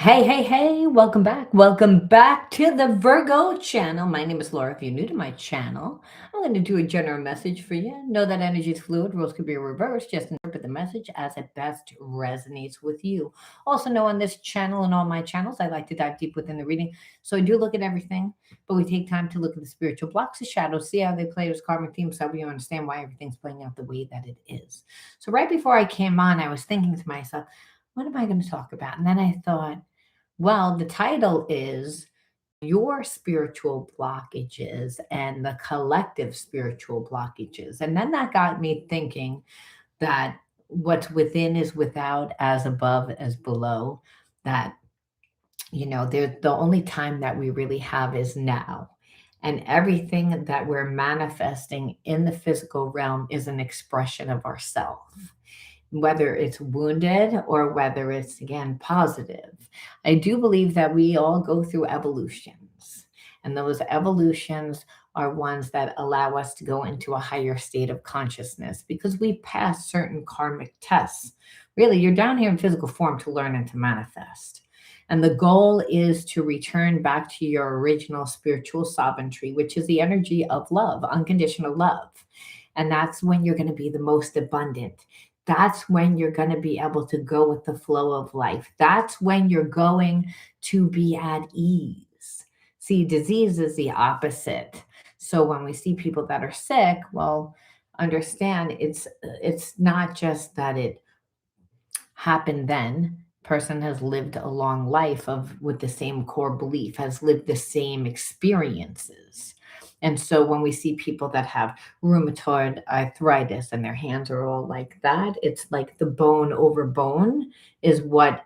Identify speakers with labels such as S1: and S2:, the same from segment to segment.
S1: Hey, welcome back. Welcome back to the Virgo channel. My name is Laura. If you're new to my channel, I'm going to do a general message for you. Know that energy is fluid, rules could be reversed. Just interpret the message as it best resonates with you. Also, know on this channel and all my channels, I like to dive deep within the reading. So I do look at everything, but we take time to look at the spiritual blocks, the shadows, see how they play as karmic themes, so we understand why everything's playing out the way that it is. So right before I came on, I was thinking to myself, what am I going to talk about? And then I thought, well, the title is Your Spiritual Blockages and the Collective Spiritual Blockages. And then that got me thinking that what's within is without, as above as below, that, the only time that we really have is now. And everything that we're manifesting in the physical realm is an expression of ourself, whether it's wounded or whether it's again positive. I do believe that we all go through evolutions, and those evolutions are ones that allow us to go into a higher state of consciousness because we pass certain karmic tests. Really, you're down here in physical form to learn and to manifest. And the goal is to return back to your original spiritual sovereignty, which is the energy of love, unconditional love. And that's when you're going to be the most abundant. That's when you're going to be able to go with the flow of life. That's when you're going to be at ease. See, disease is the opposite. So when we see people that are sick, well, understand it's not just that it happened then. Person has lived a long life of with the same core belief, has lived the same experiences. And so when we see people that have rheumatoid arthritis and their hands are all like that, it's like the bone over bone is what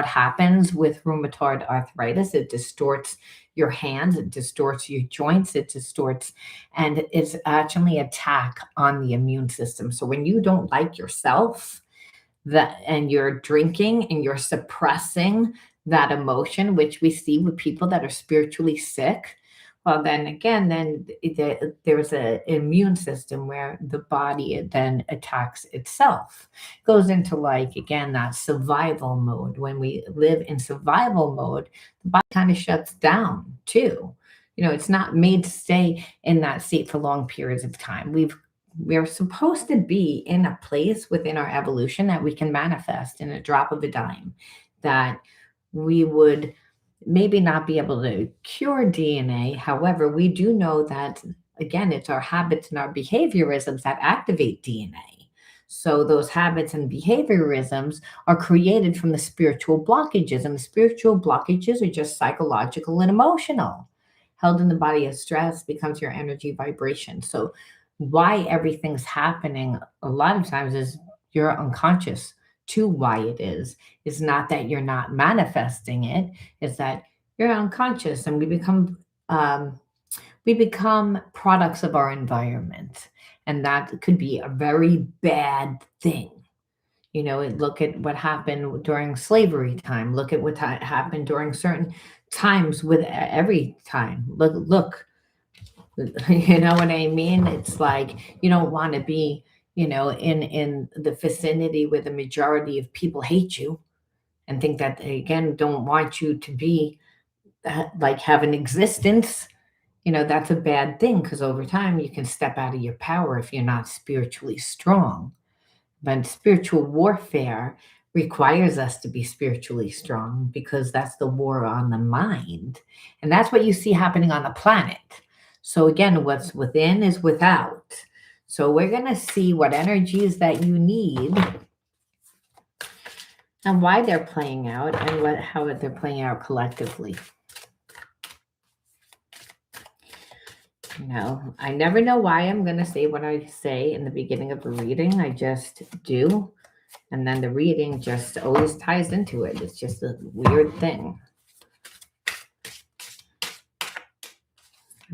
S1: happens with rheumatoid arthritis. It distorts your hands, it distorts your joints, it distorts, and it's actually attack on the immune system. So when you don't like yourself, that and you're drinking and you're suppressing that emotion, which we see with people that are spiritually sick, well then again there's an immune system where the body then attacks itself, goes into like again that survival mode. When we live in survival mode, the body kind of shuts down too. It's not made to stay in that state for long periods of time. We're supposed to be in a place within our evolution that we can manifest in a drop of a dime, that we would maybe not be able to cure DNA. However, we do know that, again, it's our habits and our behaviorisms that activate DNA. So those habits and behaviorisms are created from the spiritual blockages, and the spiritual blockages are just psychological and emotional. Held in the body as stress becomes your energy vibration. So why everything's happening a lot of times is you're unconscious to why it is not that you're not manifesting it, is that you're unconscious, and we become products of our environment, and that could be a very bad thing. Look at what happened during slavery time. Look at what happened during certain times with every time. Look, you know what I mean? It's like you don't want to be, in the vicinity where the majority of people hate you and think that they again don't want you to be like have an existence. That's a bad thing because over time you can step out of your power if you're not spiritually strong. But spiritual warfare requires us to be spiritually strong because that's the war on the mind. And that's what you see happening on the planet. So, again, what's within is without. So, we're going to see what energies that you need and why they're playing out and how they're playing out collectively. I never know why I'm going to say what I say in the beginning of a reading. I just do. And then the reading just always ties into it. It's just a weird thing.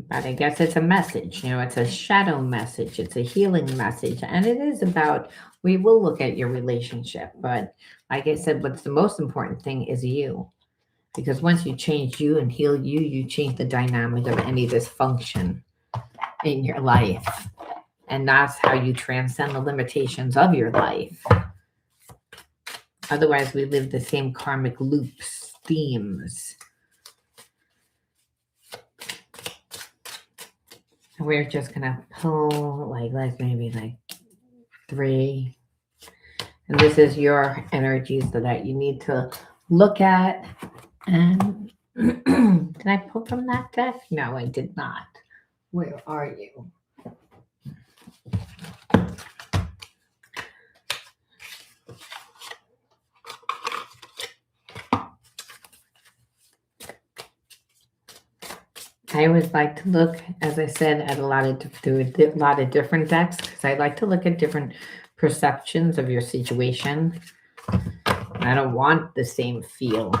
S1: But I guess it's a message. It's a shadow message. It's a healing message. And it is about, we will look at your relationship. But like I said, what's the most important thing is you. Because once you change you and heal you, you change the dynamic of any dysfunction in your life. And that's how you transcend the limitations of your life. Otherwise, we live the same karmic loops, themes. We're just gonna pull like maybe like 3. And this is your energies that you need to look at. And did I pull from that deck? No, I did not. Where are you? I always like to look, as I said, at a lot of different decks because I like to look at different perceptions of your situation. I don't want the same feel.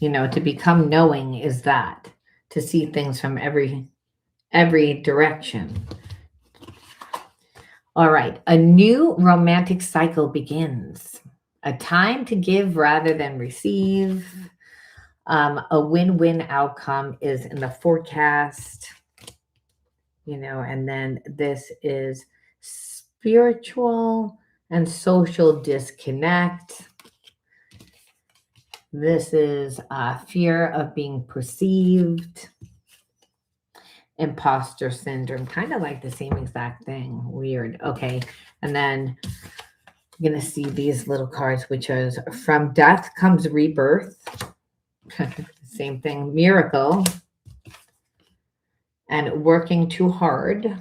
S1: To become knowing is that to see things from every direction. All right, a new romantic cycle begins. A time to give rather than receive. A win-win outcome is in the forecast, and then this is spiritual and social disconnect. This is fear of being perceived, imposter syndrome, kind of like the same exact thing. Weird. Okay, and then you're going to see these little cards, which is from death comes rebirth. Same thing, miracle, and working too hard.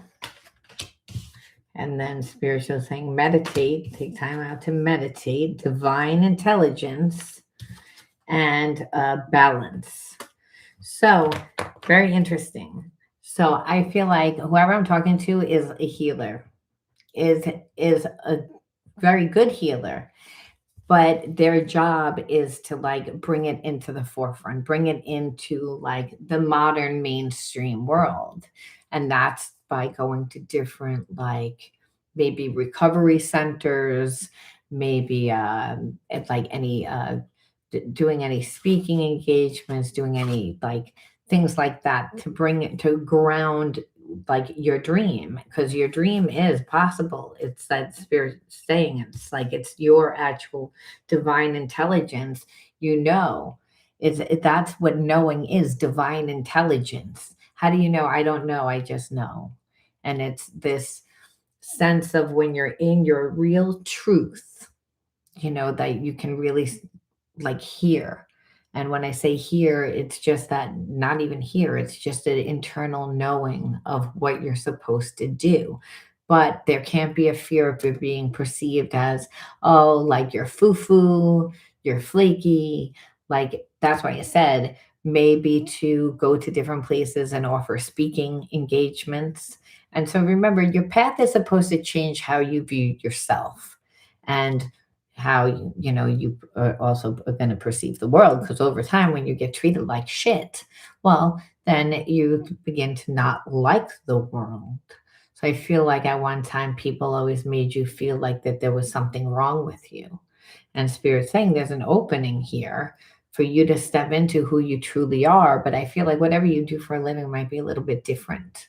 S1: And then spiritual saying meditate, take time out to meditate, divine intelligence, and balance. So very interesting. So I feel like whoever I'm talking to is a healer, is a very good healer. But their job is to like bring it into the forefront, bring it into like the modern mainstream world. And that's by going to different like maybe recovery centers, maybe like any doing any speaking engagements, doing any like things like that to bring it to ground like your dream, because your dream is possible. It's that spirit saying it's like it's your actual divine intelligence. That's what knowing is, divine intelligence. How do you know? I don't know, I just know. And it's this sense of when you're in your real truth, that you can really like hear. And when I say hear, it's just that not even hear, it's just an internal knowing of what you're supposed to do. But there can't be a fear of it being perceived as, oh, like you're foo foo, you're flaky. Like that's why I said maybe to go to different places and offer speaking engagements. And so remember, your path is supposed to change how you view yourself. And how you are also going to perceive the world, because over time when you get treated like shit, well, then you begin to not like the world. So I feel like at one time people always made you feel like that there was something wrong with you, and spirit saying there's an opening here for you to step into who you truly are. But I feel like whatever you do for a living might be a little bit different.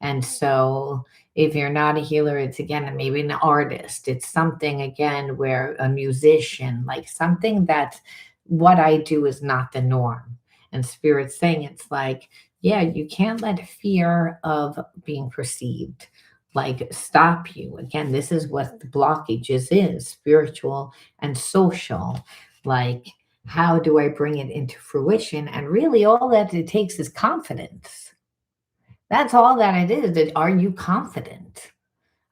S1: And so if you're not a healer, it's again, maybe an artist. It's something again where a musician, like something that what I do is not the norm. And spirit's saying it's like, yeah, you can't let fear of being perceived like stop you. Again, this is what the blockages is, spiritual and social. Like, how do I bring it into fruition? And really all that it takes is confidence. That's all that it is. Are you confident?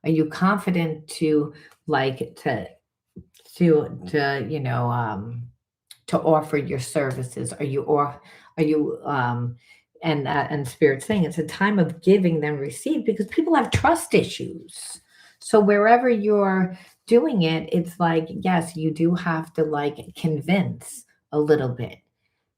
S1: Are you confident to like to to offer your services? Are you and spirit saying it's a time of giving then receive, because people have trust issues. So wherever you're doing it, it's like, yes, you do have to like convince a little bit,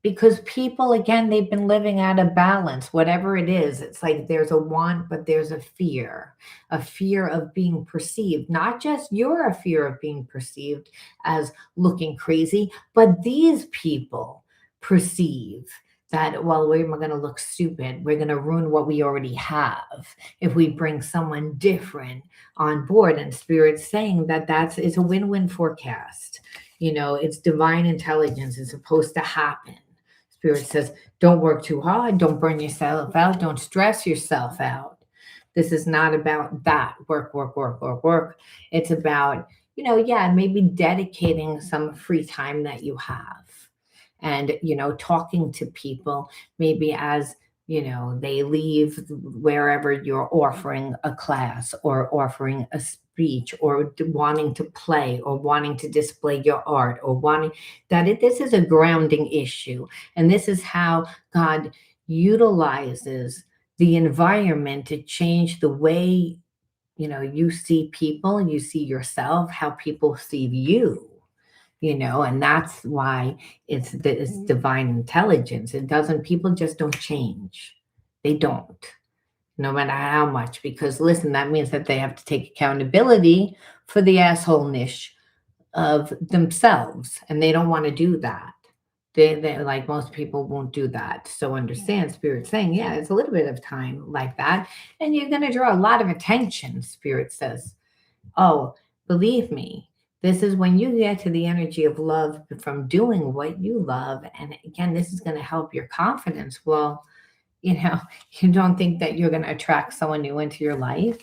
S1: because people again, they've been living out of balance, whatever it is. It's like there's a want but there's a fear of being perceived, not just you're a fear of being perceived as looking crazy, but these people perceive that, well, we're going to look stupid. We're going to ruin what we already have if we bring someone different on board. And Spirit's saying that it's a win-win forecast. It's divine intelligence. It's supposed to happen. Spirit says, don't work too hard. Don't burn yourself out. Don't stress yourself out. This is not about that work, work, work, work, work. It's about, yeah, maybe dedicating some free time that you have and, talking to people maybe as, they leave wherever you're offering a class or offering a speech or wanting to play or wanting to display your art or wanting this is a grounding issue. And this is how God utilizes the environment to change the way you see people, you see yourself, how people see you. And that's why it's divine intelligence. It doesn't, people just don't change. They don't, no matter how much, because listen, that means that they have to take accountability for the assholeness of themselves, and they don't want to do that. They like most people won't do that. So understand, Spirit saying, yeah, it's a little bit of time like that, and you're going to draw a lot of attention. Spirit says, oh, believe me, this is when you get to the energy of love from doing what you love. And again, this is going to help your confidence. Well, you don't think that you're going to attract someone new into your life?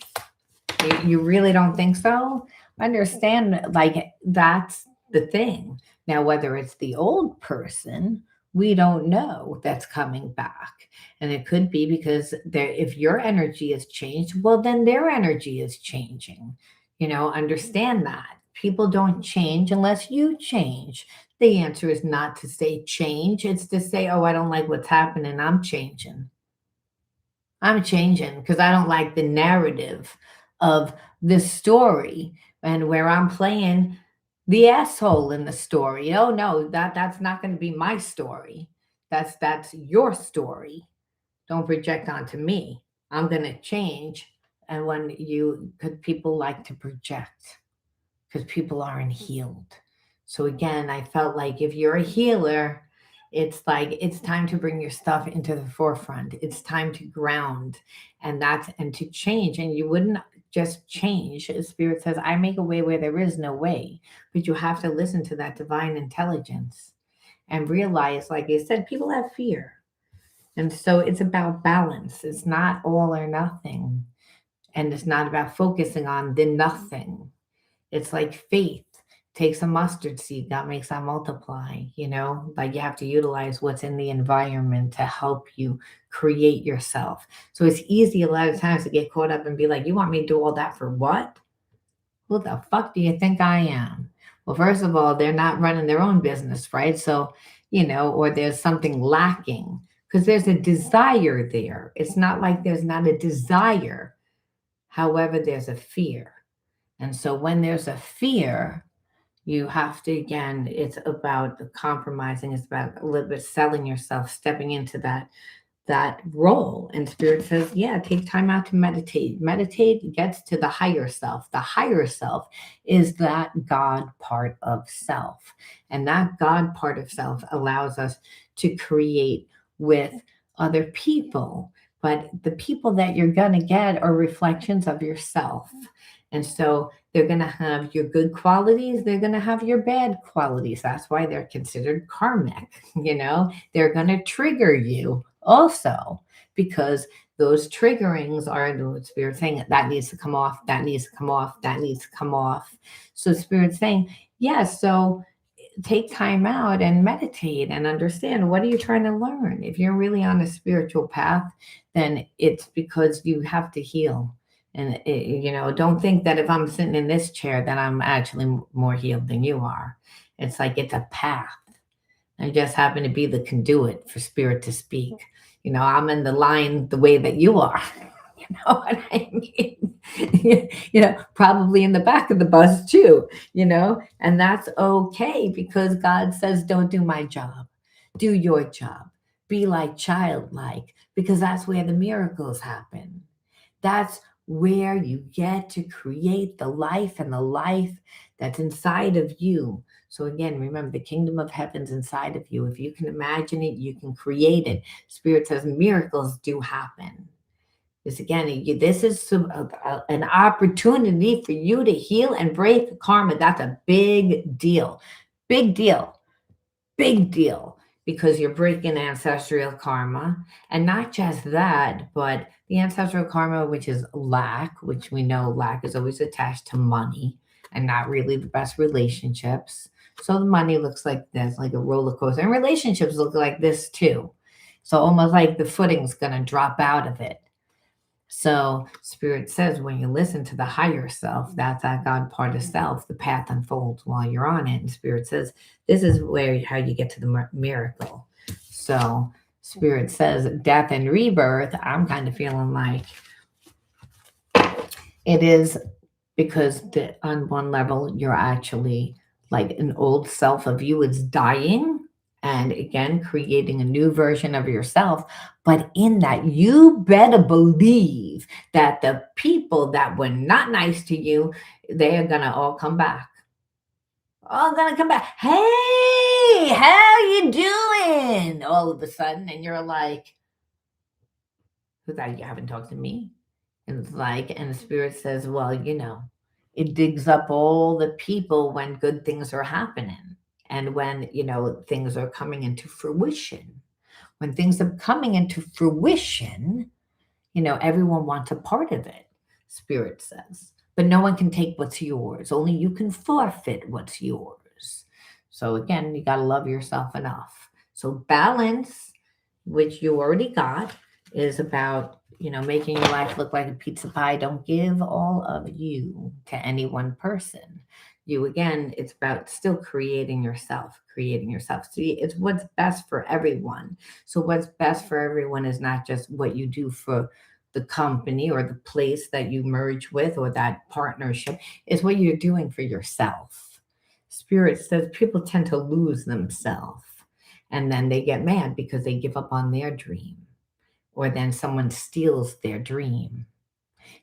S1: You really don't think so? Understand, like, that's the thing. Now, whether it's the old person, we don't know that's coming back. And it could be because if your energy has changed, well, then their energy is changing. Understand that. People don't change unless you change. The answer is not to say change, it's to say, oh, I don't like what's happening. I'm changing. I'm changing because I don't like the narrative of this story and where I'm playing the asshole in the story. Oh no, that's not going to be my story. That's your story. Don't project onto me. I'm going to change. And when because people like to project because people aren't healed. So again, I felt like if you're a healer, it's like it's time to bring your stuff into the forefront. It's time to ground and to change. And you wouldn't just change. The Spirit says, I make a way where there is no way. But you have to listen to that divine intelligence and realize, like I said, people have fear. And so it's about balance. It's not all or nothing. And it's not about focusing on the nothing. It's like faith takes a mustard seed that makes that multiply. Like you have to utilize what's in the environment to help you create yourself. So it's easy a lot of times to get caught up and be like, you want me to do all that for what? Who the fuck do you think I am? Well, first of all, they're not running their own business, right? So, or there's something lacking because there's a desire there. It's not like there's not a desire. However, there's a fear. And so when there's a fear, you have to, again, it's about compromising. It's about a little bit selling yourself, stepping into that role. And Spirit says, yeah, take time out to meditate. Meditate gets to the higher self. The higher self is that God part of self. And that God part of self allows us to create with other people. But the people that you're going to get are reflections of yourself. And so they're going to have your good qualities. They're going to have your bad qualities. That's why they're considered karmic. They're going to trigger you also because those triggerings are the Spirit saying that needs to come off, that needs to come off, that needs to come off. So Spirit saying, yes, so take time out and meditate and understand, what are you trying to learn? If you're really on a spiritual path, then it's because you have to heal. And, don't think that if I'm sitting in this chair, that I'm actually more healed than you are. It's like it's a path. I just happen to be the conduit for Spirit to speak. I'm in the line the way that you are. You know what I mean? Probably in the back of the bus too, and that's okay because God says, don't do my job. Do your job. Be like childlike because that's where the miracles happen. That's where you get to create the life and the life that's inside of you. So again, remember the kingdom of heaven's inside of you. If you can imagine it, you can create it. Spirit says miracles do happen. This again, this is an opportunity for you to heal and break karma. That's a big deal. Big deal. Big deal. Because you're breaking ancestral karma. And not just that, but the ancestral karma, which is lack, which we know lack is always attached to money and not really the best relationships. So the money looks like this, like a roller coaster. And relationships look like this too. So almost like the footing's going to drop out of it. So Spirit says when you listen to the higher self, that's that God part of self, the path unfolds while you're on it. And Spirit says this is where how you get to the miracle. So Spirit says death and rebirth. I'm kind of feeling like it is because on one level you're actually like an old self of you is dying and again creating a new version of yourself, but in that you better believe that the people that were not nice to you, they are gonna all come back, all gonna come back. Hey, how you doing, all of a sudden, and you're like, who thought you haven't talked to me? And it's like, and the Spirit says, well, it digs up all the people when good things are happening and when, things are coming into fruition. When things are coming into fruition, everyone wants a part of it, Spirit says. But no one can take what's yours. Only you can forfeit what's yours. So again, you got to love yourself enough. So balance, which you already got, is about, making your life look like a pizza pie. Don't give all of you to any one person. You, again, it's about still creating yourself, creating yourself. See, it's what's best for everyone. So what's best for everyone is not just what you do for the company or the place that you merge with or that partnership, is what you're doing for yourself. Spirit says people tend to lose themselves and then they get mad because they give up on their dream, or then someone steals their dream.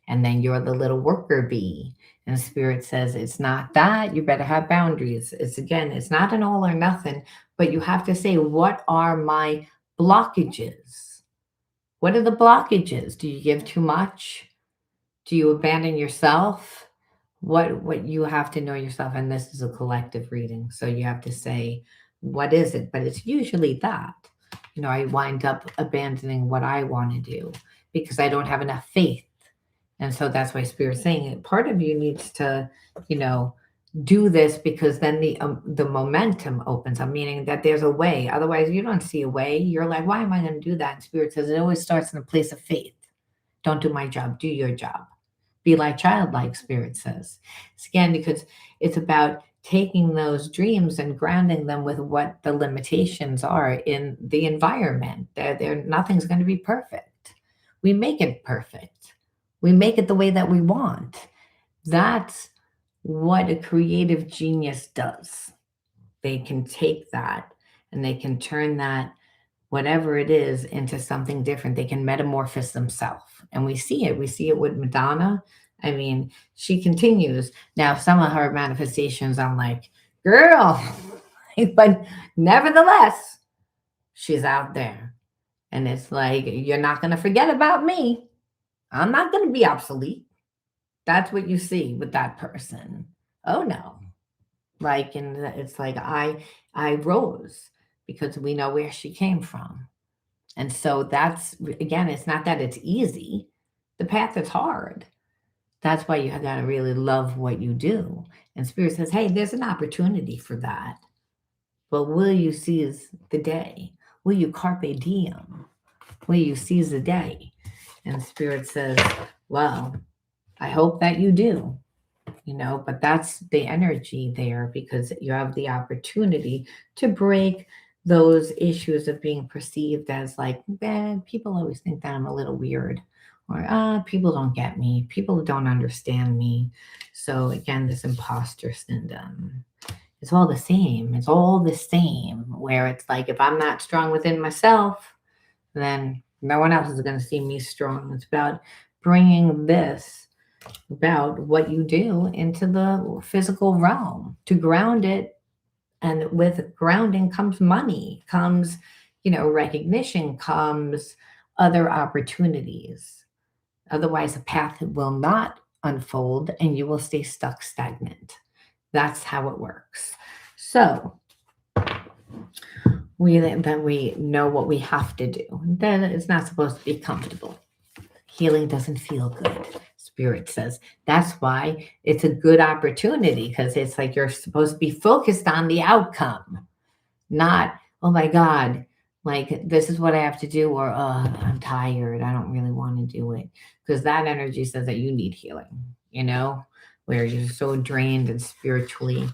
S1: And then you're the little worker bee. And Spirit says, it's not that. You better have boundaries. It's again, it's not an all or nothing, but you have to say, what are my blockages? What are the blockages? Do you give too much? Do you abandon yourself? What you have to know yourself, and this is a collective reading. So you have to say, what is it? But it's usually that. I wind up abandoning what I want to do because I don't have enough faith. And so that's why Spirit's saying it. Part of you needs to, you know, do this because then the momentum opens up, meaning that there's a way. Otherwise, you don't see a way. You're like, why am I going to do that? And Spirit says it always starts in a place of faith. Don't do my job. Do your job. Be like childlike, Spirit says. It's again because it's about taking those dreams and grounding them with what the limitations are in the environment. Nothing's going to be perfect. We make it perfect. We make it the way that we want. That's what a creative genius does. They can take that and they can turn that, whatever it is, into something different. They can metamorphose themselves. And we see it. We see it with Madonna. I mean, she continues. Now, some of her manifestations, I'm like, girl, but nevertheless, she's out there. And it's like, you're not going to forget about me. I'm not going to be obsolete. That's what you see with that person. Oh no. Like, and it's like, I rose because we know where she came from. And so that's, again, it's not that it's easy. The path is hard. That's why you have got to really love what you do. And Spirit says, hey, there's an opportunity for that. But will you seize the day? Will you carpe diem? Will you seize the day? And Spirit says, well, I hope that you do. But that's the energy there because you have the opportunity to break those issues of being perceived as like, people always think that I'm a little weird, or people don't get me, people don't understand me. So again, this imposter syndrome, it's all the same. It's all the same, where it's like, if I'm not strong within myself, then no one else is going to see me strong. It's about bringing this about what you do into the physical realm to ground it. And with grounding comes money, comes, recognition, comes other opportunities. Otherwise, the path will not unfold and you will stay stuck stagnant. That's how it works. So we know what we have to do. Then it's not supposed to be comfortable. Healing doesn't feel good. Spirit says that's why it's a good opportunity, because it's like you're supposed to be focused on the outcome, not, oh my God, like this is what I have to do, or I'm tired, I don't really want to do it. Because that energy says that you need healing, where you're so drained and spiritually,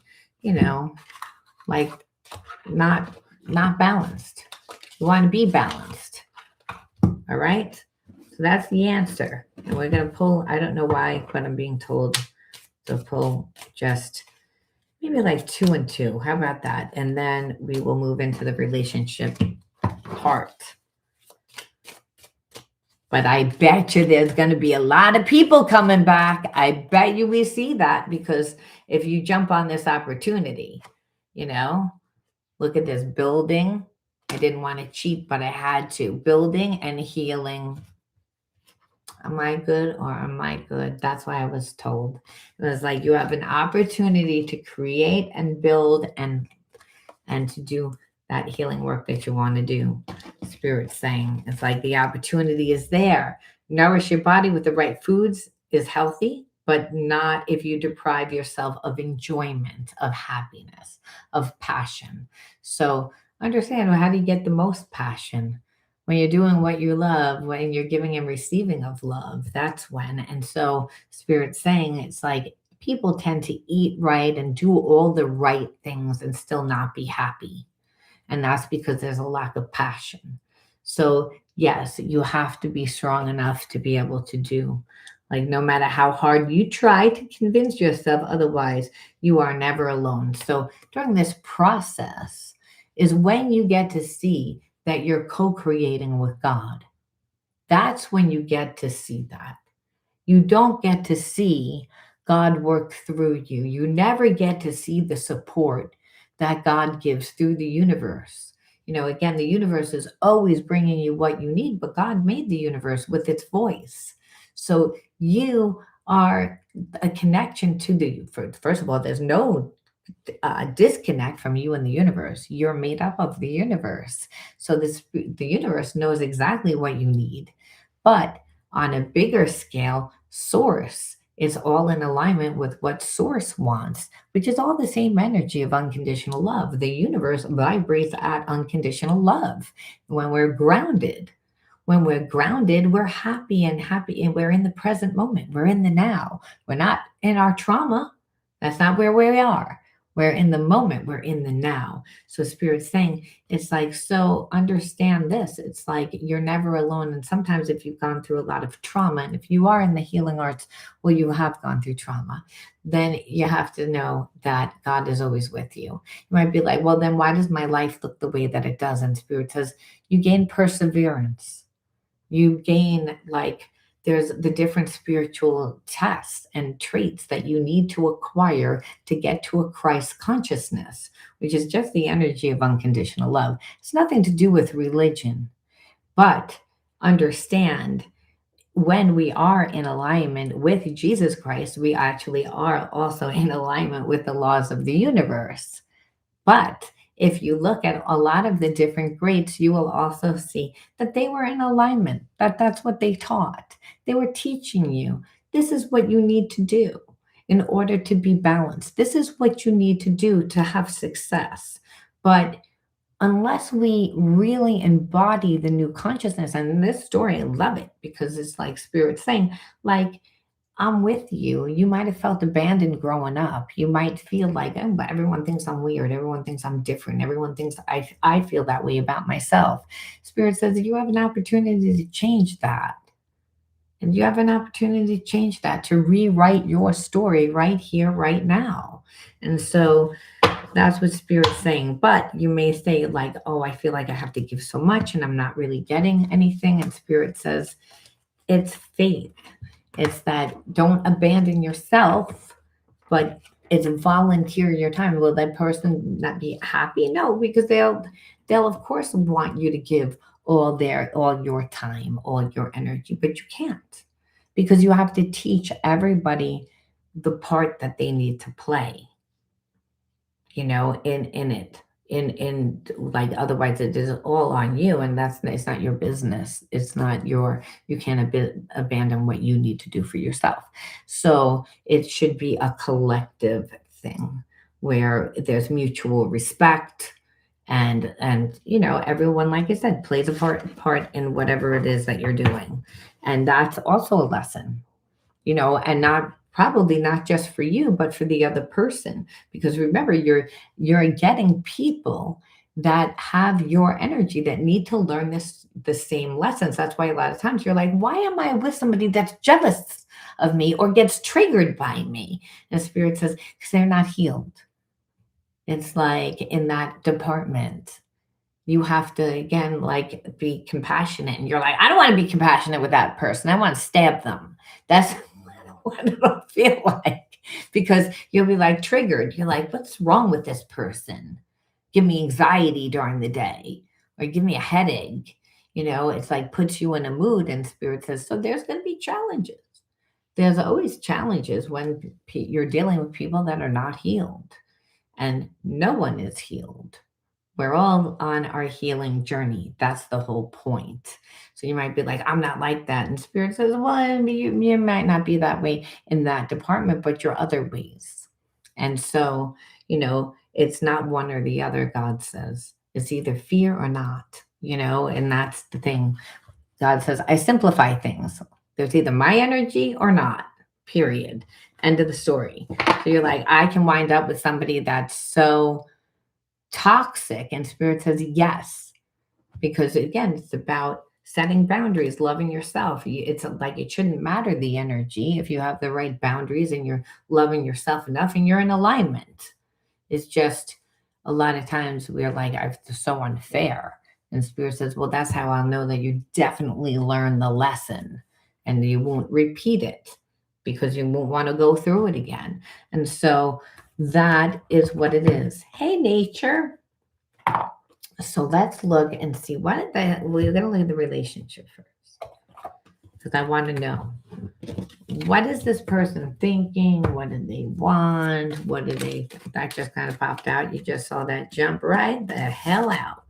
S1: you know, like not not balanced. You want to be balanced. All right. So that's the answer. And we're gonna pull, I don't know why, but I'm being told to pull just maybe like 2 and 2. How about that? And then we will move into the relationship part. But I bet you there's going to be a lot of people coming back. I bet you we see that, because if you jump on this opportunity, look at this building. I didn't want to cheat, but I had to. Building and healing. Am I good or am I good? That's why I was told. It was like you have an opportunity to create and build and to do that healing work that you want to do. Spirit's saying it's like the opportunity is there. Nourish your body with the right foods is healthy, but not if you deprive yourself of enjoyment, of happiness, of passion. So understand, how do you get the most passion? When you're doing what you love, when you're giving and receiving of love, that's when. And so Spirit's saying it's like people tend to eat right and do all the right things and still not be happy. And that's because there's a lack of passion. So, yes, you have to be strong enough to be able to do, like, no matter how hard you try to convince yourself otherwise, you are never alone. So, during this process is when you get to see that you're co creating with God. That's when you get to see that. You don't get to see God work through you. You never get to see the support that God gives through the universe. Again, the universe is always bringing you what you need, but God made the universe with its voice. So you are a connection to first of all, there's no disconnect from you and the universe. You're made up of the universe. So the universe knows exactly what you need. But on a bigger scale, source is all in alignment with what source wants, which is all the same energy of unconditional love. The universe vibrates at unconditional love. When we're grounded, we're happy, and we're in the present moment. We're in the now. We're not in our trauma. That's not where we are. We're in the moment. We're in the now. So Spirit's saying, it's like, so understand this. It's like you're never alone. And sometimes if you've gone through a lot of trauma, and if you are in the healing arts, well, you have gone through trauma, then you have to know that God is always with you. You might be like, well, then why does my life look the way that it does? And Spirit says, you gain perseverance. You gain, like, there's the different spiritual tests and traits that you need to acquire to get to a Christ consciousness, which is just the energy of unconditional love. It's nothing to do with religion, but understand, when we are in alignment with Jesus Christ, we actually are also in alignment with the laws of the universe. But if you look at a lot of the different greats, you will also see that they were in alignment, that's what they taught. They were teaching you, this is what you need to do in order to be balanced. This is what you need to do to have success. But unless we really embody the new consciousness, and in this story, I love it because it's like Spirit saying, like, I'm with you. You might have felt abandoned growing up. You might feel like, oh, but everyone thinks I'm weird. Everyone thinks I'm different. Everyone thinks I feel that way about myself. Spirit says you have an opportunity to change that. And you have an opportunity to change that, to rewrite your story right here, right now. And so that's what Spirit's saying. But you may say, like, oh, I feel like I have to give so much and I'm not really getting anything. And Spirit says, It's faith. It's that don't abandon yourself, but it's volunteer your time. Will that person not be happy? No, because they'll of course want you to give all your time, all your energy, but you can't because you have to teach everybody the part that they need to play, in it. In like otherwise it is all on you, and it's not your business. It's not your You can't abandon what you need to do for yourself. So it should be a collective thing where there's mutual respect, and everyone, like I said, plays a part in whatever it is that you're doing. And that's also a lesson, and not probably not just for you, but for the other person. Because remember, you're getting people that have your energy that need to learn the same lessons. That's why a lot of times you're like, why am I with somebody that's jealous of me or gets triggered by me? And spirit says, because they're not healed. It's like in that department you have to again like be compassionate, and you're like, I don't want to be compassionate with that person, I want to stab them. That's what it'll feel like, because you'll be like triggered. You're like, what's wrong with this person? Give me anxiety during the day, or give me a headache. It's like puts you in a mood. And spirit says, so there's going to be challenges. There's always challenges when you're dealing with people that are not healed, and no one is healed. We're all on our healing journey. That's the whole point. So you might be like, I'm not like that. And spirit says, well, you might not be that way in that department, but you're other ways. And so, it's not one or the other, God says. It's either fear or not, and that's the thing. God says, I simplify things. There's either my energy or not, period. End of the story. So you're like, I can wind up with somebody that's so toxic, and spirit says yes, because again it's about setting boundaries, loving yourself. It's like it shouldn't matter the energy if you have the right boundaries and you're loving yourself enough and you're in alignment. It's just a lot of times we're like, it's so unfair. And spirit says, well, that's how I'll know that you definitely learned the lesson, and you won't repeat it because you won't want to go through it again. And so that is what it is. Hey, nature. So let's look and see we're going to look at the relationship first, because I want to know, what is this person thinking? What do they want? That just kind of popped out. You just saw that jump right the hell out.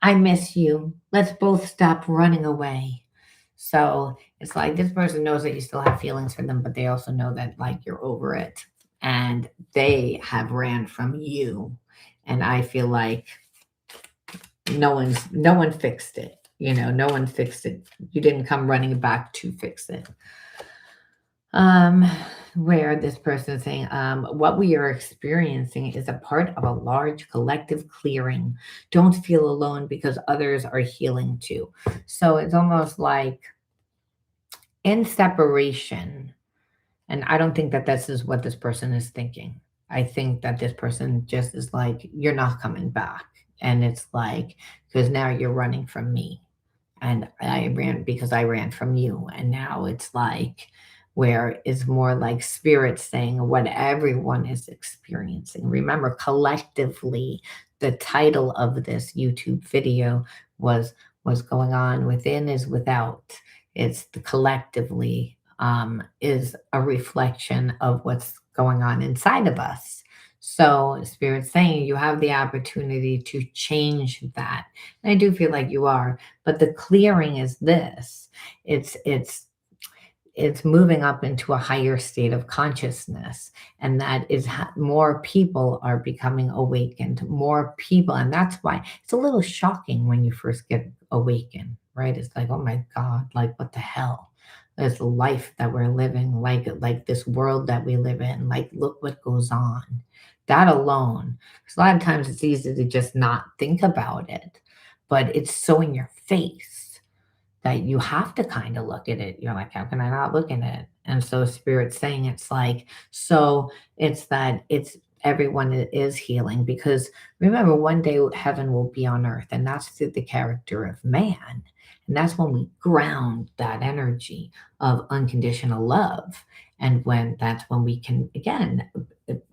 S1: I miss you. Let's both stop running away. So it's like this person knows that you still have feelings for them, but they also know that like you're over it, and they have ran from you. And I feel like no one fixed it. No one fixed it. You didn't come running back to fix it. um where this person is saying, what we are experiencing is a part of a large collective clearing. Don't feel alone because others are healing too. So it's almost like in separation. And I don't think that this is what this person is thinking. I think that this person just is like, you're not coming back. And it's like, because now you're running from me. And I ran because I ran from you. And now it's like, where it's more like spirit saying what everyone is experiencing. Remember, collectively, the title of this YouTube video was what's going on within is without. It's the collectively is a reflection of what's going on inside of us. So spirit's saying you have the opportunity to change that. And I do feel like you are, but the clearing is this. It's moving up into a higher state of consciousness, and that is more people are becoming awakened, more people. And that's why it's a little shocking when you first get awakened, right? It's like, oh my god, like what the hell, this life that we're living, like this world that we live in, like look what goes on. That alone, because a lot of times it's easy to just not think about it, but it's so in your face that you have to kind of look at it. You're like, how can I not look at it? And so spirit's saying it's like, so it's that it's everyone is healing, because remember, one day heaven will be on earth, and that's through the character of man. And that's when we ground that energy of unconditional love. And that's when we can, again,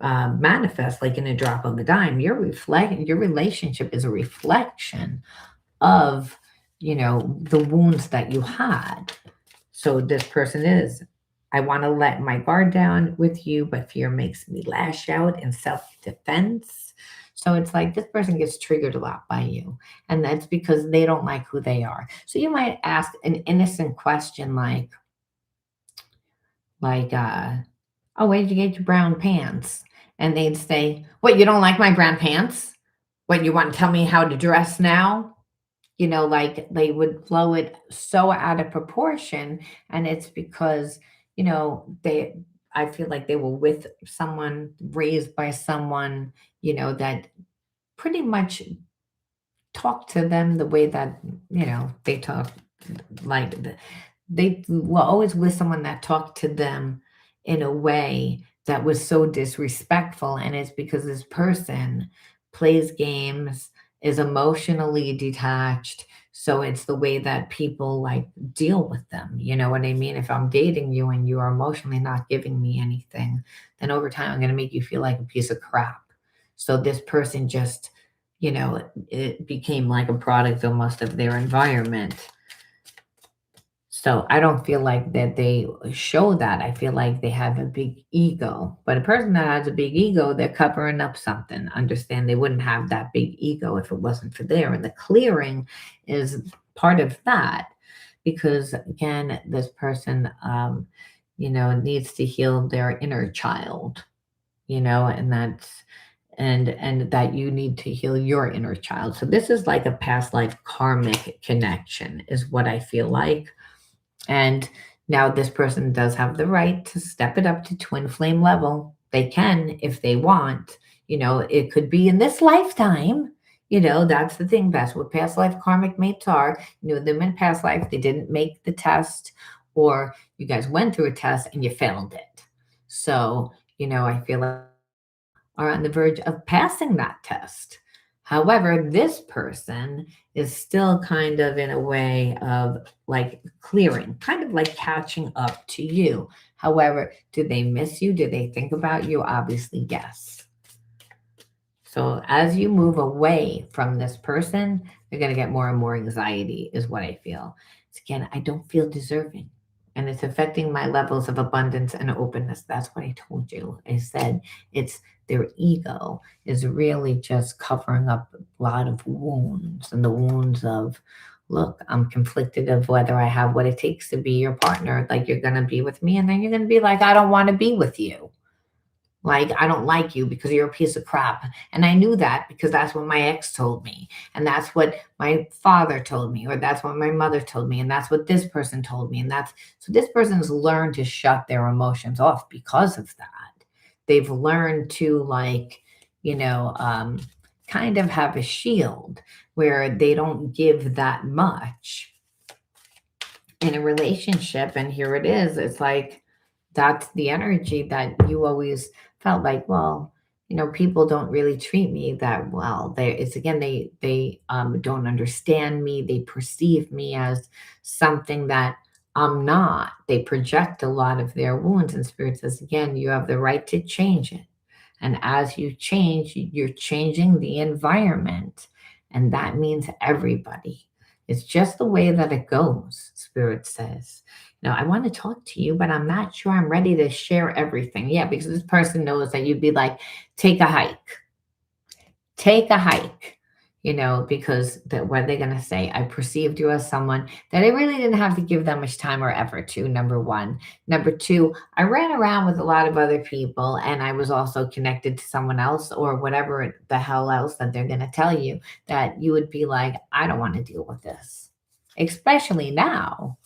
S1: manifest like in a drop of a dime. Your relationship is a reflection of, the wounds that you had. So this person is, I want to let my guard down with you, but fear makes me lash out in self defense. So it's like this person gets triggered a lot by you. And that's because they don't like who they are. So you might ask an innocent question like, oh, where did you get your brown pants? And they'd say, what, you don't like my brown pants? What, you want to tell me how to dress now? Like they would blow it so out of proportion. And it's because, I feel like they were with someone, raised by someone, that pretty much talked to them the way that, they talk, like they were always with someone that talked to them in a way that was so disrespectful. And it's because this person plays games, is emotionally detached. So it's the way that people like deal with them. You know what I mean? If I'm dating you and you are emotionally not giving me anything, then over time I'm going to make you feel like a piece of crap. So this person just, it became like a product almost of their environment. So I don't feel like that they show that. I feel like they have a big ego. But a person that has a big ego, they're covering up something. Understand they wouldn't have that big ego if it wasn't for there. And the clearing is part of that. Because again, this person needs to heal their inner child, and that you need to heal your inner child. So this is like a past life karmic connection, is what I feel like. And now this person does have the right to step it up to twin flame level. They can if they want. It could be in this lifetime. That's the thing. That's what past life karmic mates are. Them in past life, they didn't make the test, or you guys went through a test and you failed it. So, I feel like are on the verge of passing that test. However, this person is still kind of in a way of like clearing, kind of like catching up to you. However, do they miss you? Do they think about you? Obviously, yes. So as you move away from this person, you're going to get more and more anxiety, is what I feel. It's, again, I don't feel deserving. And it's affecting my levels of abundance and openness. That's what I told you. I said it's their ego is really just covering up a lot of wounds, and the wounds of, look, I'm conflicted of whether I have what it takes to be your partner. Like, you're going to be with me, and then you're going to be like, I don't want to be with you. Like, I don't like you because you're a piece of crap. And I knew that because that's what my ex told me. And that's what my father told me, or that's what my mother told me. And that's what this person told me. So this person's learned to shut their emotions off because of that. They've learned to, like, kind of have a shield where they don't give that much in a relationship. And here it is. It's like, that's the energy that you always felt like, well, people don't really treat me that well. It's again, they don't understand me. They perceive me as something that I'm not. They project a lot of their wounds, and spirit says, again, you have the right to change it. And as you change, you're changing the environment. And that means everybody. It's just the way that it goes, spirit says. I want to talk to you, but I'm not sure I'm ready to share everything. Yeah, because this person knows that you'd be like, take a hike. Take a hike. Because what are they going to say? I perceived you as someone that I really didn't have to give that much time or effort to, number one. Number two, I ran around with a lot of other people, and I was also connected to someone else, or whatever the hell else that they're going to tell you, that you would be like, I don't want to deal with this. Especially now,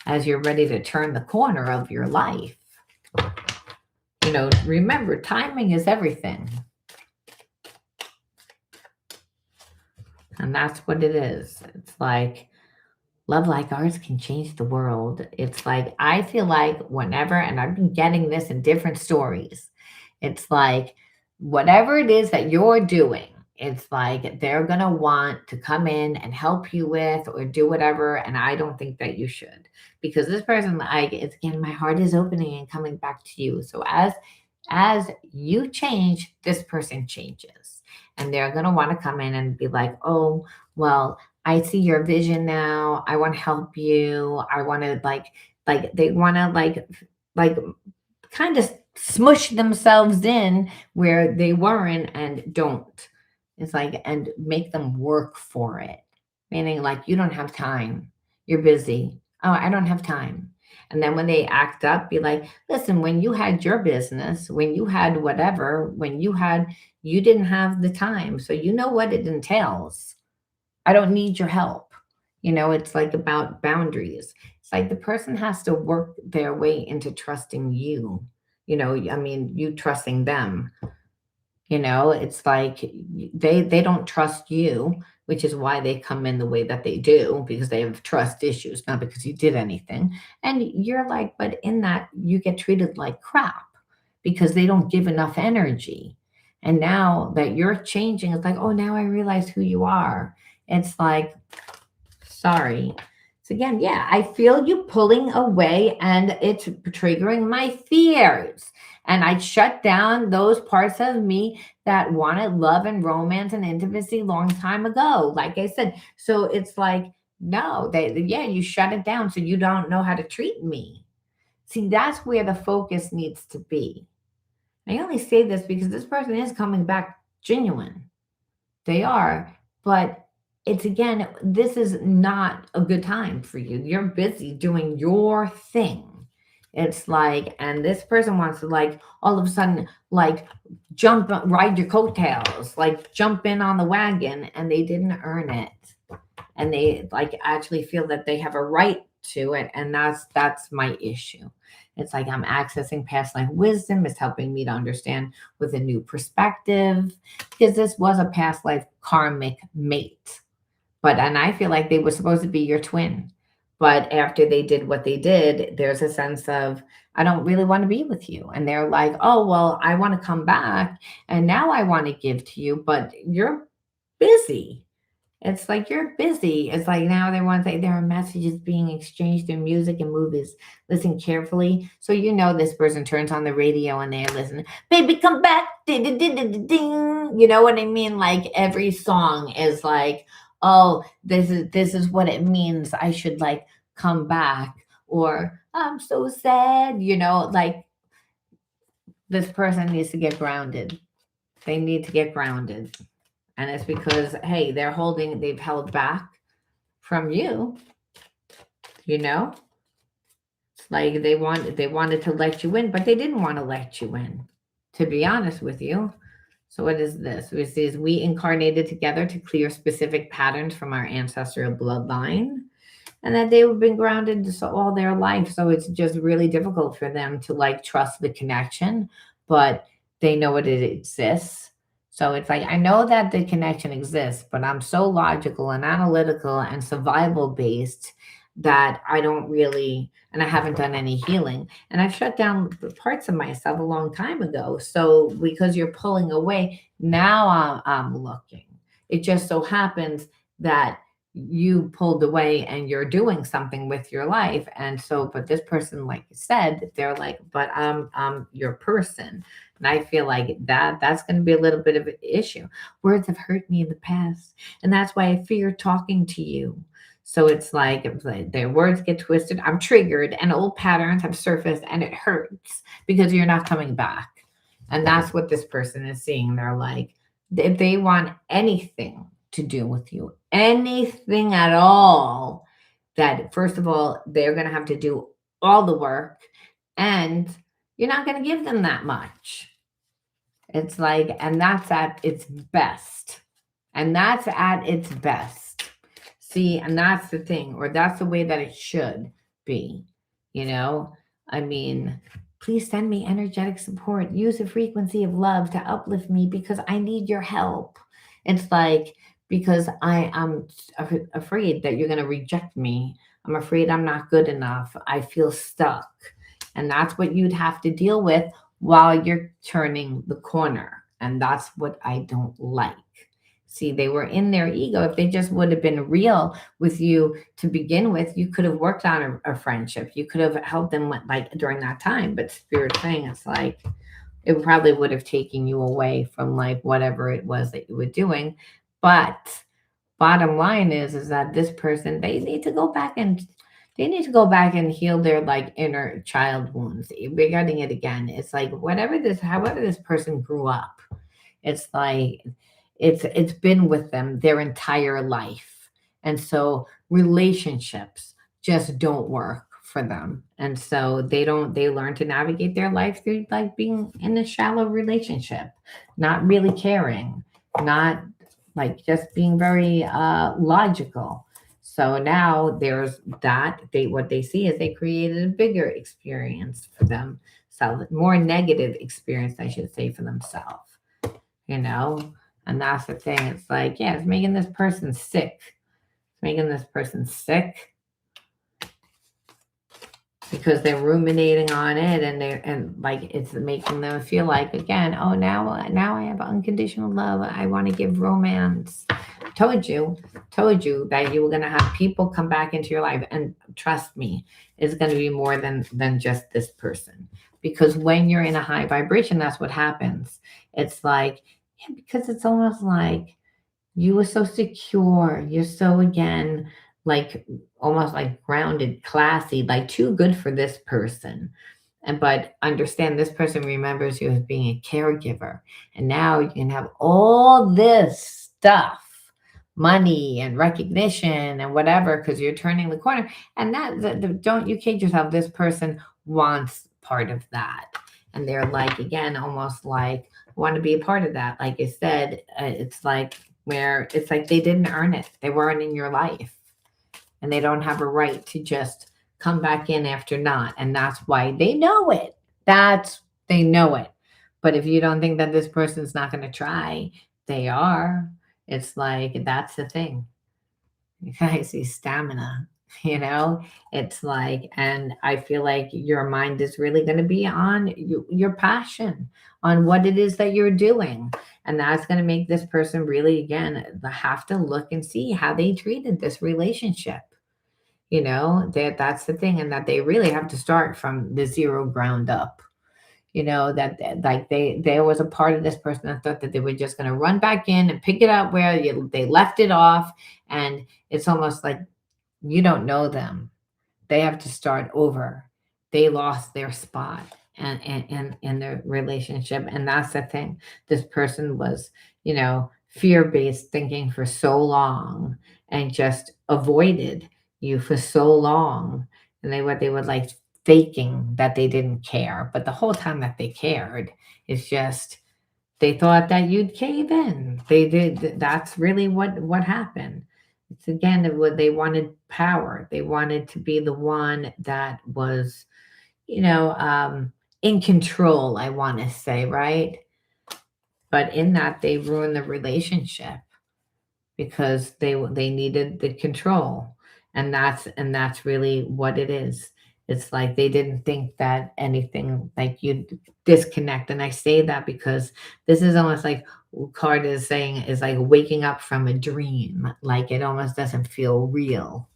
S1: as you're ready to turn the corner of your life. Remember, timing is everything. And that's what it is. It's like, love like ours can change the world. It's like, I feel like whenever, and I've been getting this in different stories, it's like, whatever it is that you're doing, It's like they're going to want to come in and help you with or do whatever. And I don't think that you should, because this person, like, it's again, my heart is opening and coming back to you. So as you change, this person changes. And they're going to want to come in and be like, oh, well, I see your vision now. I want to help you. I want to like they want to like kind of smush themselves in where they weren't and don't. It's like, and make them work for it. Meaning, like, you don't have time. You're busy. Oh, I don't have time. And then when they act up, be like, listen, when you had your business, when you had whatever, you didn't have the time. So you know what it entails. I don't need your help. It's like about boundaries. It's like the person has to work their way into trusting you. I mean, you trusting them. It's like they don't trust you, which is why they come in the way that they do, because they have trust issues, not because you did anything. And you're like, but in that, you get treated like crap because they don't give enough energy. And now that you're changing, it's like, oh, now I realize who you are. It's like, sorry. So again, yeah, I feel you pulling away and it's triggering my fears. And I shut down those parts of me that wanted love and romance and intimacy long time ago. Like I said, so it's like, no, yeah, you shut it down so you don't know how to treat me. See, that's where the focus needs to be. I only say this because this person is coming back genuine. They are, but it's again, this is not a good time for you. You're busy doing your thing. It's like, and this person wants to, like, all of a sudden, like, ride your coattails, like jump in on the wagon, and they didn't earn it. And they like actually feel that they have a right to it. And that's my issue. It's like I'm accessing past life wisdom. It's helping me to understand with a new perspective, because this was a past life karmic mate. And I feel like they were supposed to be your twin. But after they did what they did, there's a sense of, I don't really want to be with you. And they're like, oh, well, I want to come back. And now I want to give to you, but you're busy. It's like you're busy. It's like now they want to say there are messages being exchanged in music and movies. Listen carefully. So this person turns on the radio and they're listening. Baby, come back. Ding, ding, ding, ding, ding. You know what I mean? Like every song is like, oh, this is what it means. I should like come back. Or I'm so sad. Like this person needs to get grounded. They need to get grounded. And it's because, hey, they've held back from you, you know? It's like they wanted to let you in, but they didn't want to let you in, to be honest with you. So what is this? It says we incarnated together to clear specific patterns from our ancestral bloodline, and that they've been grounded all their life. So it's just really difficult for them to like trust the connection, but they know it exists. So it's like, I know that the connection exists, but I'm so logical and analytical and survival based that I don't really, and I haven't done any healing. And I've shut down parts of myself a long time ago. So because you're pulling away, now I'm looking. It just so happens that you pulled away and you're doing something with your life. And so, but this person, like you said, they're like, but I'm your person. And I feel like that's going to be a little bit of an issue. Words have hurt me in the past. And that's why I fear talking to you. So it's like if their words get twisted, I'm triggered and old patterns have surfaced and it hurts because you're not coming back. And that's what this person is seeing. They're like, if they want anything to do with you, anything at all, that first of all, they're going to have to do all the work and you're not going to give them that much. It's like, and that's at its best. And that's at its best. See, and that's the thing, or that's the way that it should be. I mean, please send me energetic support. Use the frequency of love to uplift me because I need your help. It's like, because I'm afraid that you're going to reject me. I'm afraid I'm not good enough. I feel stuck. And that's what you'd have to deal with while you're turning the corner. And that's what I don't like. See, they were in their ego. If they just would have been real with you to begin with, you could have worked on a friendship. You could have helped them with, like during that time. But spirit saying it's like it probably would have taken you away from like whatever it was that you were doing. But bottom line is that this person, they need to go back and heal their like inner child wounds. Regarding it again, it's like whatever this, however this person grew up, it's like it's been with them their entire life. And so relationships just don't work for them. And so they learn to navigate their life through like being in a shallow relationship, not really caring, not like just being very logical. So now there's that they what they see is they created a bigger experience for them, so more negative experience, I should say, for themselves, you know? And that's the thing. It's like, yeah, it's making this person sick. It's making this person sick because they're ruminating on it and like it's making them feel like again, oh now I have unconditional love. I want to give romance. Told you that you were gonna have people come back into your life, and trust me, it's gonna be more than just this person. Because when you're in a high vibration, that's what happens. It's like, yeah, because it's almost like you were so secure. You're so again like almost like grounded, classy, like too good for this person. And but understand this person remembers you as being a caregiver. And now you can have all this stuff, money and recognition and whatever, because you're turning the corner. And don't you kid yourself, this person wants part of that. And they're like, again, almost like, want to be a part of that. Like I said, it's like where it's like they didn't earn it. They weren't in your life and they don't have a right to just come back in after not. And that's why they know it. They know it. But if you don't think that this person's not going to try, they are. It's like, that's the thing. You guys see stamina, you know? It's like, and I feel like your mind is really going to be on your passion, on what it is that you're doing. And that's going to make this person really, again, have to look and see how they treated this relationship. You know, that's the thing, and that they really have to start from the zero ground up. You know, like there was a part of this person that thought that they were just going to run back in and pick it up where they left it off. And it's almost like you don't know them. They have to start over. They lost their spot and in their relationship. And that's the thing. This person was, fear-based thinking for so long and just avoided you for so long. And they would like faking that they didn't care. But the whole time that they cared, it's just they thought that you'd cave in. They did. That's really what happened. It's again what they wanted power. They wanted to be the one that was, you know, um, in control. I want to say, right? But in that, they ruined the relationship because they needed the control, and that's really what it is. It's like they didn't think that anything like you'd disconnect, and I say that because this is almost like card is saying is like waking up from a dream, like it almost doesn't feel real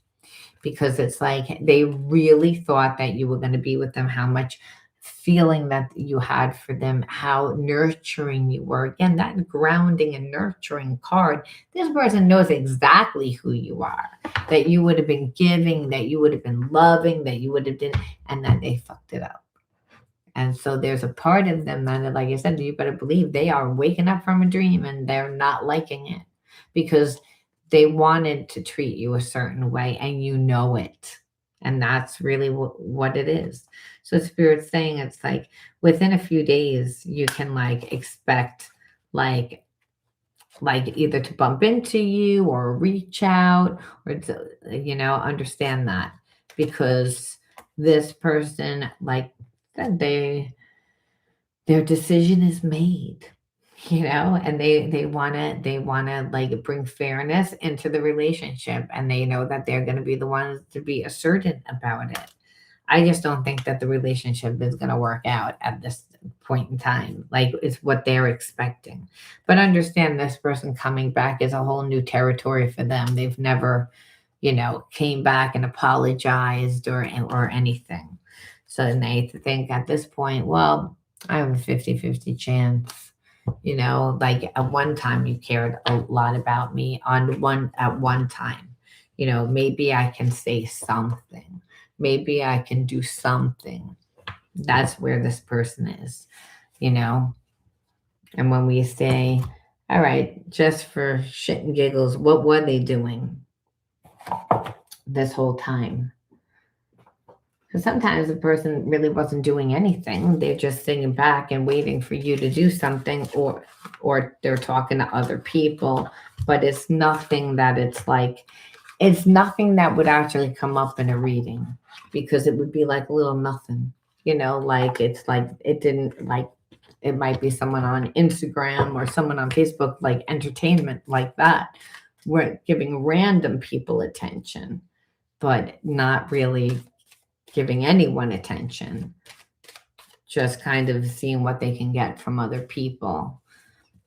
S1: because it's like they really thought that you were going to be with them, how much feeling that you had for them, how nurturing you were. Again, that grounding and nurturing card, this person knows exactly who you are, that you would have been giving, that you would have been loving, that you would have been, and that they fucked it up. And so there's a part of them that, like I said, you better believe they are waking up from a dream and they're not liking it because they wanted to treat you a certain way and you know it. And that's really what it is. So Spirit's saying it's like within a few days, you can like expect like either to bump into you or reach out or to, understand that because this person like their decision is made, and they want to like bring fairness into the relationship, and they know that they're going to be the ones to be assertive about it. I just don't think that the relationship is going to work out at this point in time. Like, it's what they're expecting. But understand, this person coming back is a whole new territory for them. They've never, came back and apologized or anything. So they think at this point, well, I have a 50-50 chance. Like, at one time you cared a lot about me at one time. Maybe I can say something. Maybe I can do something. That's where this person is, you know. And when we say, all right, just for shit and giggles, what were they doing this whole time? Because sometimes the person really wasn't doing anything. They're just sitting back and waiting for you to do something, or they're talking to other people, but it's nothing that it's nothing that would actually come up in a reading, because it would be like a little nothing. Like, it's like it didn't, like, it might be someone on Instagram or someone on Facebook, like entertainment like that. We're giving random people attention, but not really giving anyone attention, just kind of seeing what they can get from other people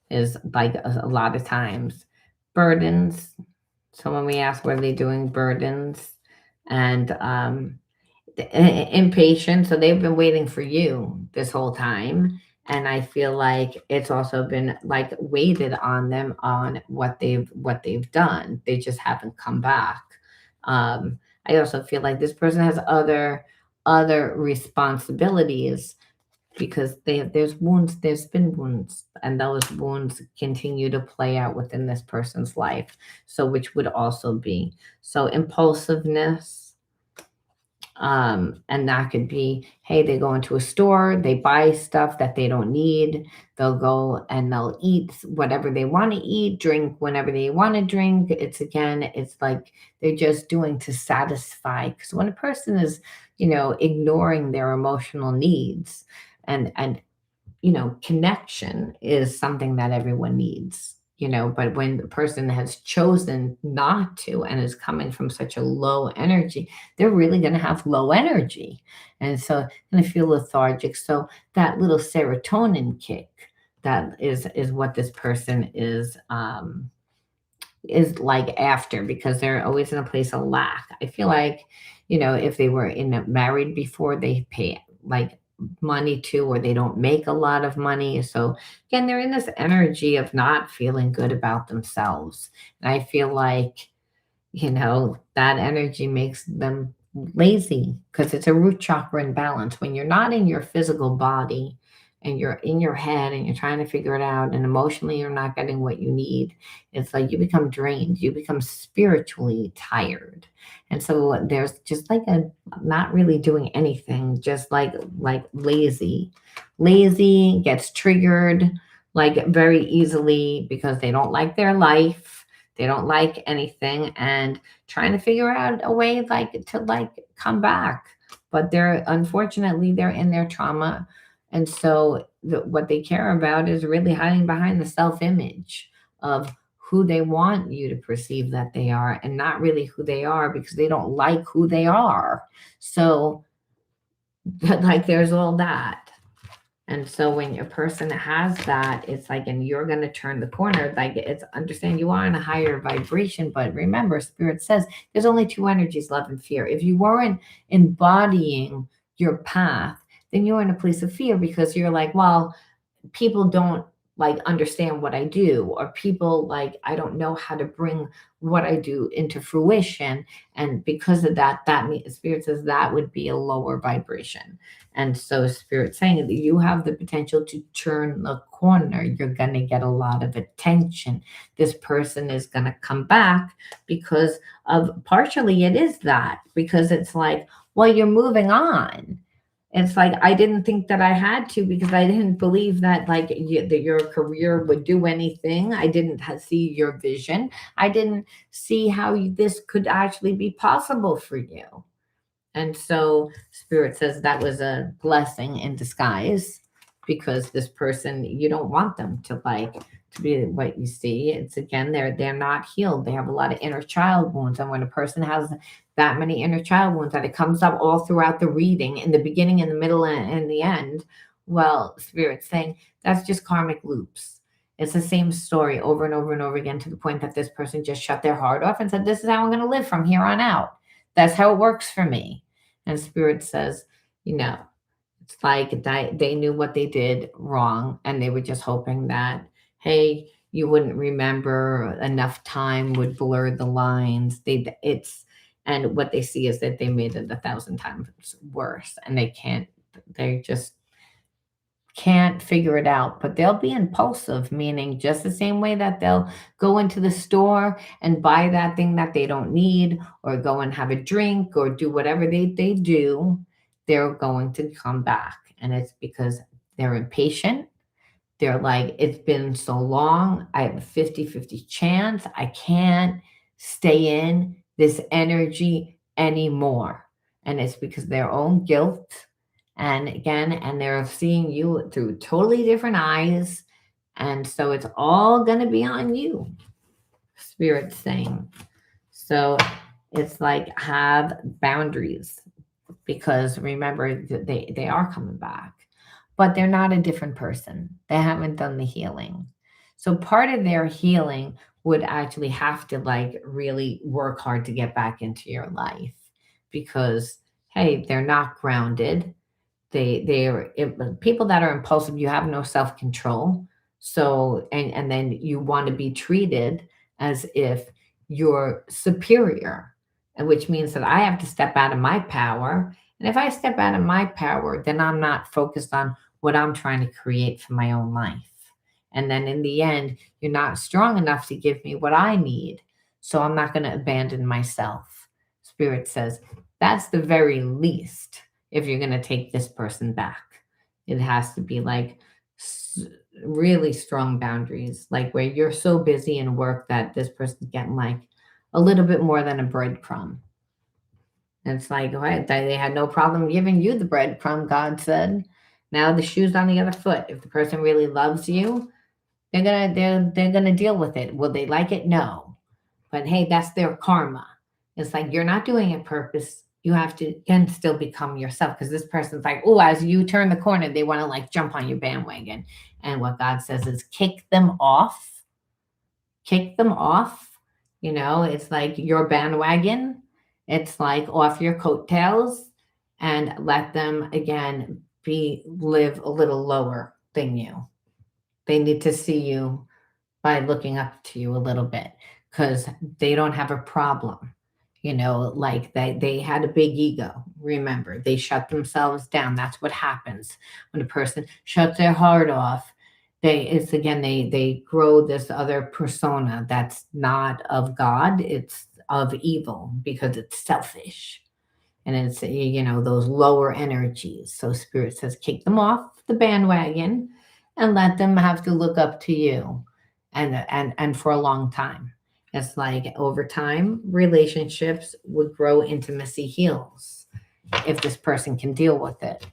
S1: is like a lot of times burdens. So when we ask what are they doing, burdens, and impatient. So they've been waiting for you this whole time. And I feel like it's also been like weighted on them on what they've done. They just haven't come back. I also feel like this person has other responsibilities, because there's been wounds, and those wounds continue to play out within this person's life. So, which would also be so impulsiveness, and that could be, hey, they go into a store, they buy stuff that they don't need. They'll go and they'll eat whatever they want to eat, drink whenever they want to drink. It's like they're just doing to satisfy. Because when a person is, ignoring their emotional needs, and connection is something that everyone needs, but when the person has chosen not to and is coming from such a low energy, they're really going to have low energy. And so going to feel lethargic. So that little serotonin kick, that is what this person is like after, because they're always in a place of lack. I feel like, if they were married before, they pay like money to, or they don't make a lot of money. So again, they're in this energy of not feeling good about themselves. And I feel like, that energy makes them lazy, because it's a root chakra imbalance. When you're not in your physical body and you're in your head and you're trying to figure it out, and emotionally you're not getting what you need, it's like you become drained, you become spiritually tired. And so there's just like a not really doing anything, just like lazy gets triggered like very easily, because they don't like their life, they don't like anything, and trying to figure out a way like to like come back. But they're in their trauma. And so what they care about is really hiding behind the self-image of who they want you to perceive that they are, and not really who they are, because they don't like who they are. So like there's all that. And so when a person has that, it's like, and you're going to turn the corner, like, it's understand you are in a higher vibration. But remember, Spirit says there's only two energies, love and fear. If you weren't embodying your path, then you're in a place of fear, because you're like, well, people don't like understand what I do, or people like, I don't know how to bring what I do into fruition. And because of that, Spirit says that would be a lower vibration. And so Spirit saying that you have the potential to turn the corner. You're going to get a lot of attention. This person is going to come back, because of partially it is that, because it's like, well, you're moving on. It's like, I didn't think that I had to, because I didn't believe that like that your career would do anything. I didn't see your vision. I didn't see how this could actually be possible for you. And so Spirit says that was a blessing in disguise, because this person, you don't want them to like to be what you see. It's again, they're not healed. They have a lot of inner child wounds. And when a person has that many inner child wounds that it comes up all throughout the reading, in the beginning, in the middle, and the end, well, Spirit's saying that's just karmic loops. It's the same story over and over and over again, to the point that this person just shut their heart off and said, "This is how I'm going to live from here on out. That's how it works for me." And Spirit says, you know, it's like they knew what they did wrong, and they were just hoping that, hey, you wouldn't remember, enough time would blur the lines. And what they see is that they made it 1,000 times worse, and they just can't figure it out. But they'll be impulsive, meaning just the same way that they'll go into the store and buy that thing that they don't need, or go and have a drink, or do whatever they do, they're going to come back. And it's because they're impatient. They're like, it's been so long. I have a 50-50 chance. I can't stay in this energy anymore. And it's because their own guilt. And again, and they're seeing you through totally different eyes. And so it's all going to be on you, Spirit's saying. So it's like, have boundaries, because remember, they are coming back, but they're not a different person. They haven't done the healing. So part of their healing would actually have to like really work hard to get back into your life, because hey, they're not grounded. People that are impulsive, you have no self-control. So and then you want to be treated as if you're superior, and which means that I have to step out of my power. And if I step out of my power, then I'm not focused on what I'm trying to create for my own life. And then in the end, you're not strong enough to give me what I need. So I'm not going to abandon myself. Spirit says that's the very least. If you're going to take this person back, it has to be like really strong boundaries, like where you're so busy in work that this person's getting like a little bit more than a breadcrumb. And it's like, right, they had no problem giving you the breadcrumb, God said. Now the shoe's on the other foot. If the person really loves you, they're gonna deal with it. Will they like it? No. But hey, that's their karma. It's like you're not doing it purpose. You have to again still become yourself, because this person's like, oh, as you turn the corner, they want to like jump on your bandwagon. And what God says is kick them off. Kick them off. It's like your bandwagon. It's like off your coattails, and let them again live a little lower than you. They need to see you by looking up to you a little bit, because they don't have a problem. Like they had a big ego. Remember, they shut themselves down. That's what happens when a person shuts their heart off. They grow this other persona that's not of God. It's of evil, because it's selfish, and it's those lower energies. So Spirit says kick them off the bandwagon, and let them have to look up to you, and for a long time. It's like over time, relationships would grow, intimacy heals, if this person can deal with it.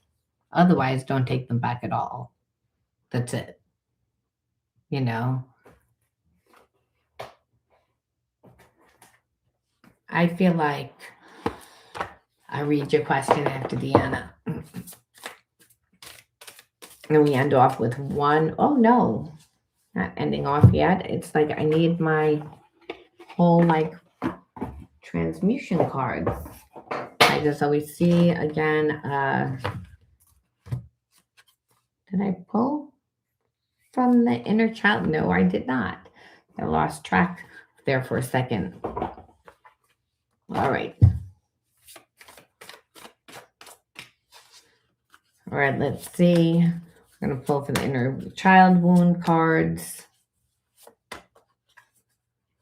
S1: Otherwise, don't take them back at all. That's it. You know, I feel like I read your question after Deanna. And we end off with one. Oh no, not ending off yet. It's like I need my whole like transmutation cards. I just always see again. Did I pull from the inner child? No, I did not. I lost track there for a second. All right. All right, let's see. We're going to pull from the inner child wound cards.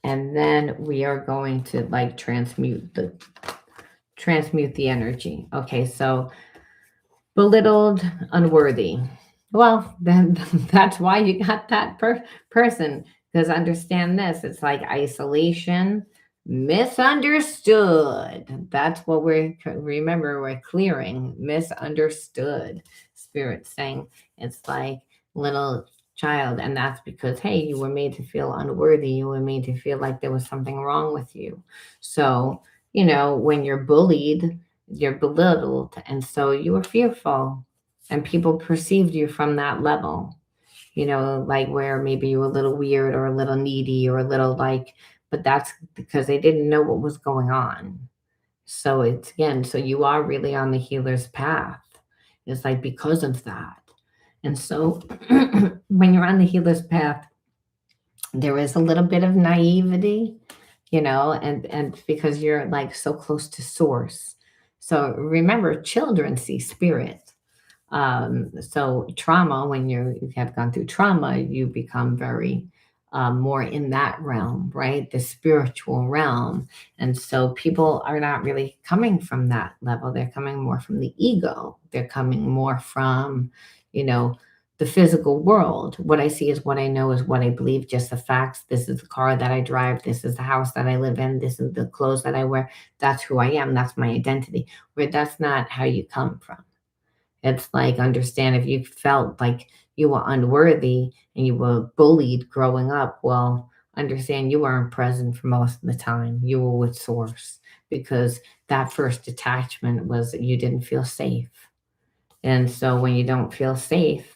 S1: And then we are going to like transmute the energy. Okay, so belittled, unworthy. Well, then that's why you got that person. Because understand this, it's like isolation, misunderstood. That's what we're clearing. Misunderstood. Spirit saying it's like little child. And that's because, hey, you were made to feel unworthy. You were made to feel like there was something wrong with you. So, when you're bullied, you're belittled. And so you were fearful. And people perceived you from that level, like where maybe you were a little weird or a little needy or a little like, but that's because they didn't know what was going on. So it's again, so you are really on the healer's path. It's like because of that. And so when you're on the healer's path, there is a little bit of naivety, and because you're like so close to source. So remember, children see spirit. So trauma, when you have gone through trauma, you become very more in that realm, right? The spiritual realm. And so people are not really coming from that level. They're coming more from the ego. They're coming more from, you know, the physical world. What I see is what I know is what I believe, just the facts. This is the car that I drive. This is the house that I live in. This is the clothes that I wear. That's who I am. That's my identity. Where that's not how you come from. It's like, understand if you felt like you were unworthy and you were bullied growing up, well, understand you weren't present for most of the time. You were with Source because that first attachment was that you didn't feel safe. And so when you don't feel safe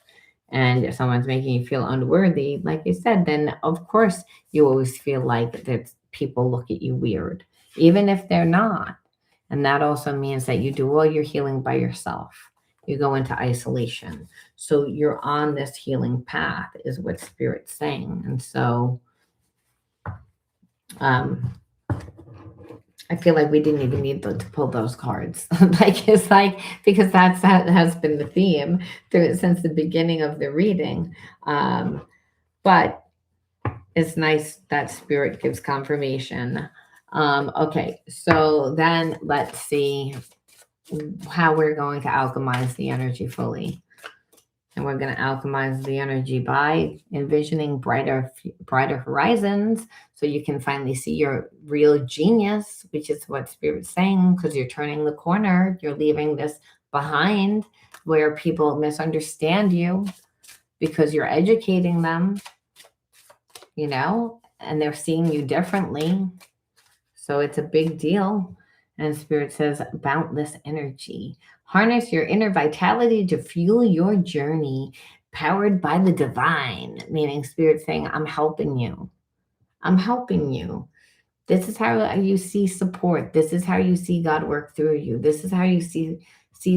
S1: and someone's making you feel unworthy, like you said, then of course you always feel like that people look at you weird, even if they're not. And that also means that you do all your healing by yourself. You go into isolation. So you're on this healing path, is what Spirit's saying. And so um, I feel like we didn't even need to pull those cards. Like it's like because that has been the theme since the beginning of the reading. But it's nice that Spirit gives confirmation. Okay, so then let's see how we're going to alchemize the energy fully. And we're going to alchemize the energy by envisioning brighter horizons so you can finally see your real genius, which is what Spirit's saying, because you're turning the corner. You're leaving this behind where people misunderstand you because you're educating them, and they're seeing you differently. So it's a big deal. And Spirit says, boundless energy. Harness your inner vitality to fuel your journey, powered by the divine, meaning Spirit saying, I'm helping you. I'm helping you. This is how you see support. This is how you see God work through you. This is how you see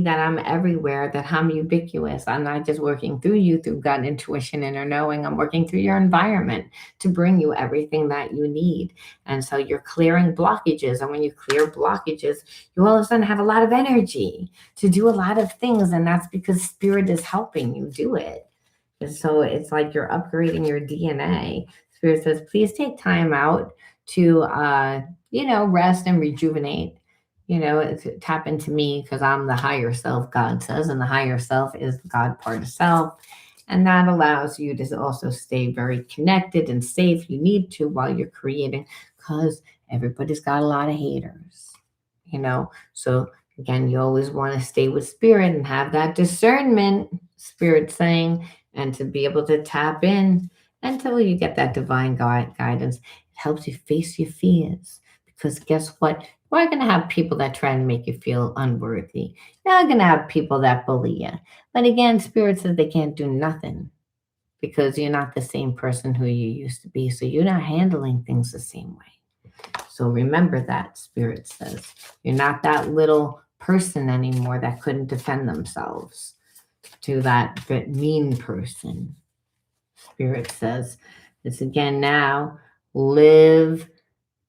S1: that I'm everywhere, that I'm ubiquitous. I'm not just working through you through gut intuition, inner knowing. I'm working through your environment to bring you everything that you need. And so you're clearing blockages. And when you clear blockages, you all of a sudden have a lot of energy to do a lot of things. And that's because Spirit is helping you do it. And so it's like you're upgrading your DNA. Spirit says, please take time out to, rest and rejuvenate, to tap into me because I'm the higher self, God says, and the higher self is the God part of self. And that allows you to also stay very connected and safe. You need to while you're creating because everybody's got a lot of haters, So again, you always want to stay with Spirit and have that discernment, Spirit saying, and to be able to tap in until you get that divine guidance. It helps you face your fears because guess what? You are going to have people that try to make you feel unworthy. You're going to have people that bully you. But again, Spirit says they can't do nothing because you're not the same person who you used to be. So you're not handling things the same way. So remember that, Spirit says. You're not that little person anymore that couldn't defend themselves to that mean person. Spirit says, it's again now, live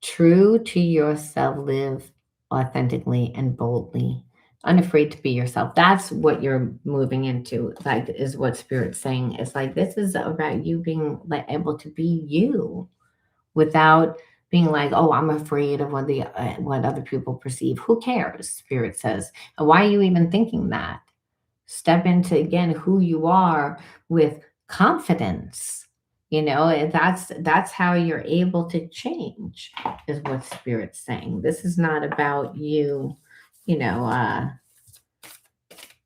S1: true to yourself, live authentically and boldly, unafraid to be yourself. That's what you're moving into, like, is what Spirit's saying. It's like, this is about you being like able to be you without being like, oh, I'm afraid of what other people perceive. Who cares? Spirit says. And why are you even thinking that? Step into again who you are with confidence. That's how you're able to change, is what Spirit's saying. This is not about you, you know, uh,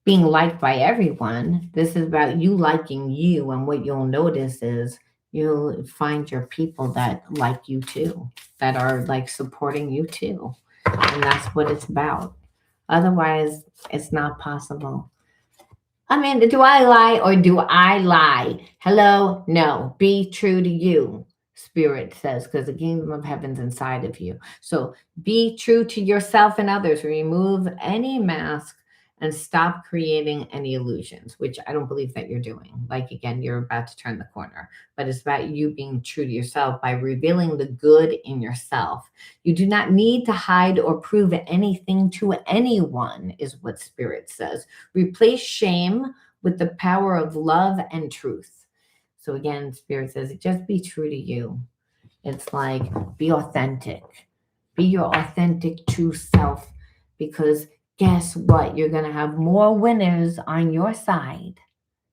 S1: being liked by everyone. This is about you liking you. And what you'll notice is you'll find your people that like you too, that are like supporting you too. And that's what it's about. Otherwise, it's not possible. I mean, do I lie or do I lie? Hello? No. Be true to you, Spirit says, because the kingdom of heaven's inside of you. So be true to yourself and others. Remove any mask and stop creating any illusions, which I don't believe that you're doing. Like, again, you're about to turn the corner, but it's about you being true to yourself by revealing the good in yourself. You do not need to hide or prove anything to anyone, is what Spirit says. Replace shame with the power of love and truth. So again, Spirit says, just be true to you. It's like, be authentic. Be your authentic true self, because guess what? You're going to have more winners on your side.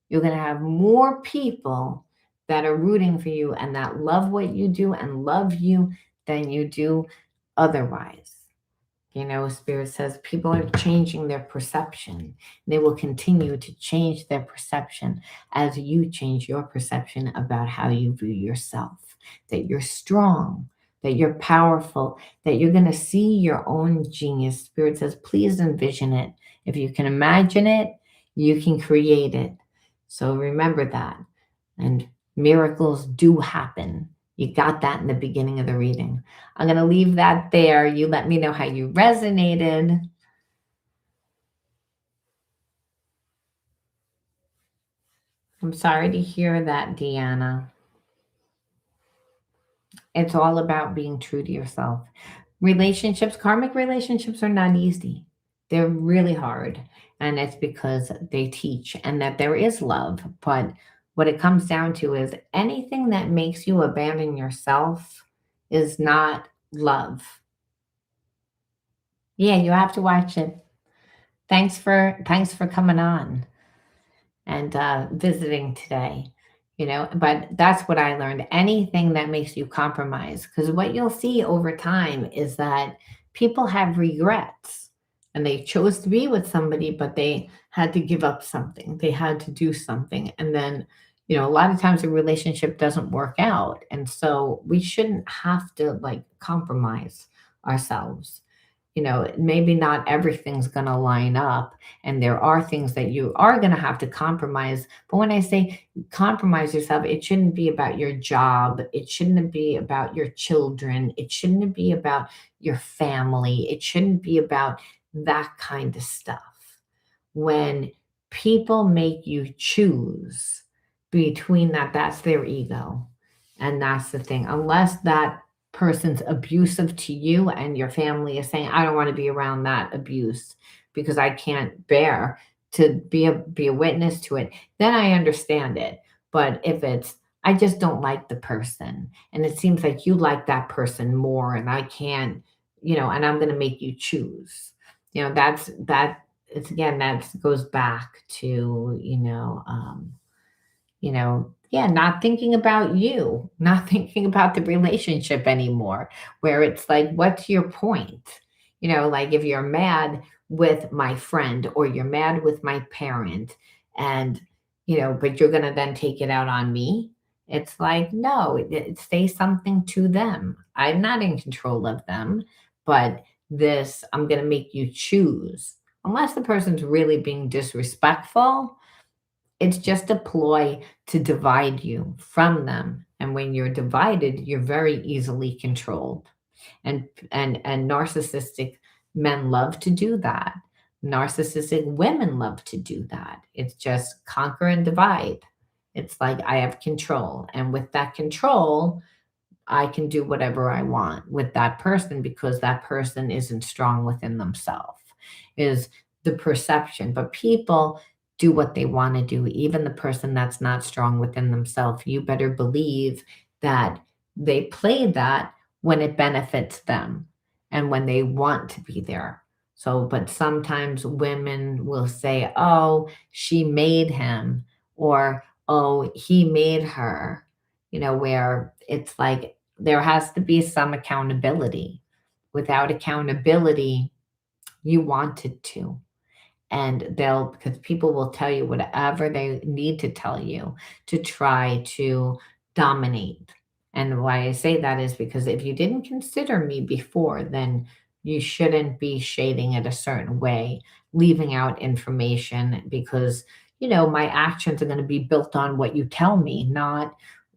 S1: You're going to have more people that are rooting for you and that love what you do and love you than you do otherwise. Spirit says people are changing their perception. They will continue to change their perception as you change your perception about how you view yourself, that you're strong, that you're powerful, that you're going to see your own genius. Spirit says, please envision it. If you can imagine it, you can create it. So remember that. And miracles do happen. You got that in the beginning of the reading. I'm going to leave that there. You let me know how you resonated. I'm sorry to hear that, Deanna. It's all about being true to yourself. Relationships, karmic relationships are not easy. They're really hard. And it's because they teach and that there is love. But what it comes down to is anything that makes you abandon yourself is not love. Yeah, you have to watch it. Thanks for coming on and visiting today. But that's what I learned. Anything that makes you compromise, because what you'll see over time is that people have regrets and they chose to be with somebody, but they had to give up something. They had to do something. And then, a lot of times a relationship doesn't work out. And so we shouldn't have to like compromise ourselves. Maybe not everything's going to line up, and there are things that you are going to have to compromise. But when I say compromise yourself, it shouldn't be about your job. It shouldn't be about your children. It shouldn't be about your family. It shouldn't be about that kind of stuff. When people make you choose between that, that's their ego. And that's the thing. Unless that person's abusive to you and your family is saying, I don't want to be around that abuse because I can't bear to be a witness to it, then I understand it. But if it's, I just don't like the person and it seems like you like that person more and I can't, and I'm going to make you choose. That it's again, that goes back to, yeah, not thinking about you, not thinking about the relationship anymore, where it's like, what's your point? Like if you're mad with my friend or you're mad with my parent and, but you're going to then take it out on me. It's like, no, say something to them. I'm not in control of them, but I'm going to make you choose. Unless the person's really being disrespectful, it's just a ploy to divide you from them. And when you're divided, you're very easily controlled. And narcissistic men love to do that. Narcissistic women love to do that. It's just conquer and divide. It's like I have control. And with that control, I can do whatever I want with that person because that person isn't strong within themselves, is the perception. But people do what they want to do, even the person that's not strong within themselves. You better believe that they play that when it benefits them and when they want to be there. So, but sometimes women will say, oh, she made him, or oh, he made her, where it's like there has to be some accountability. Without accountability, you wanted to. And they'll, because people will tell you whatever they need to tell you to try to dominate. And why I say that is because if you didn't consider me before, then you shouldn't be shading it a certain way, leaving out information, because my actions are going to be built on what you tell me, not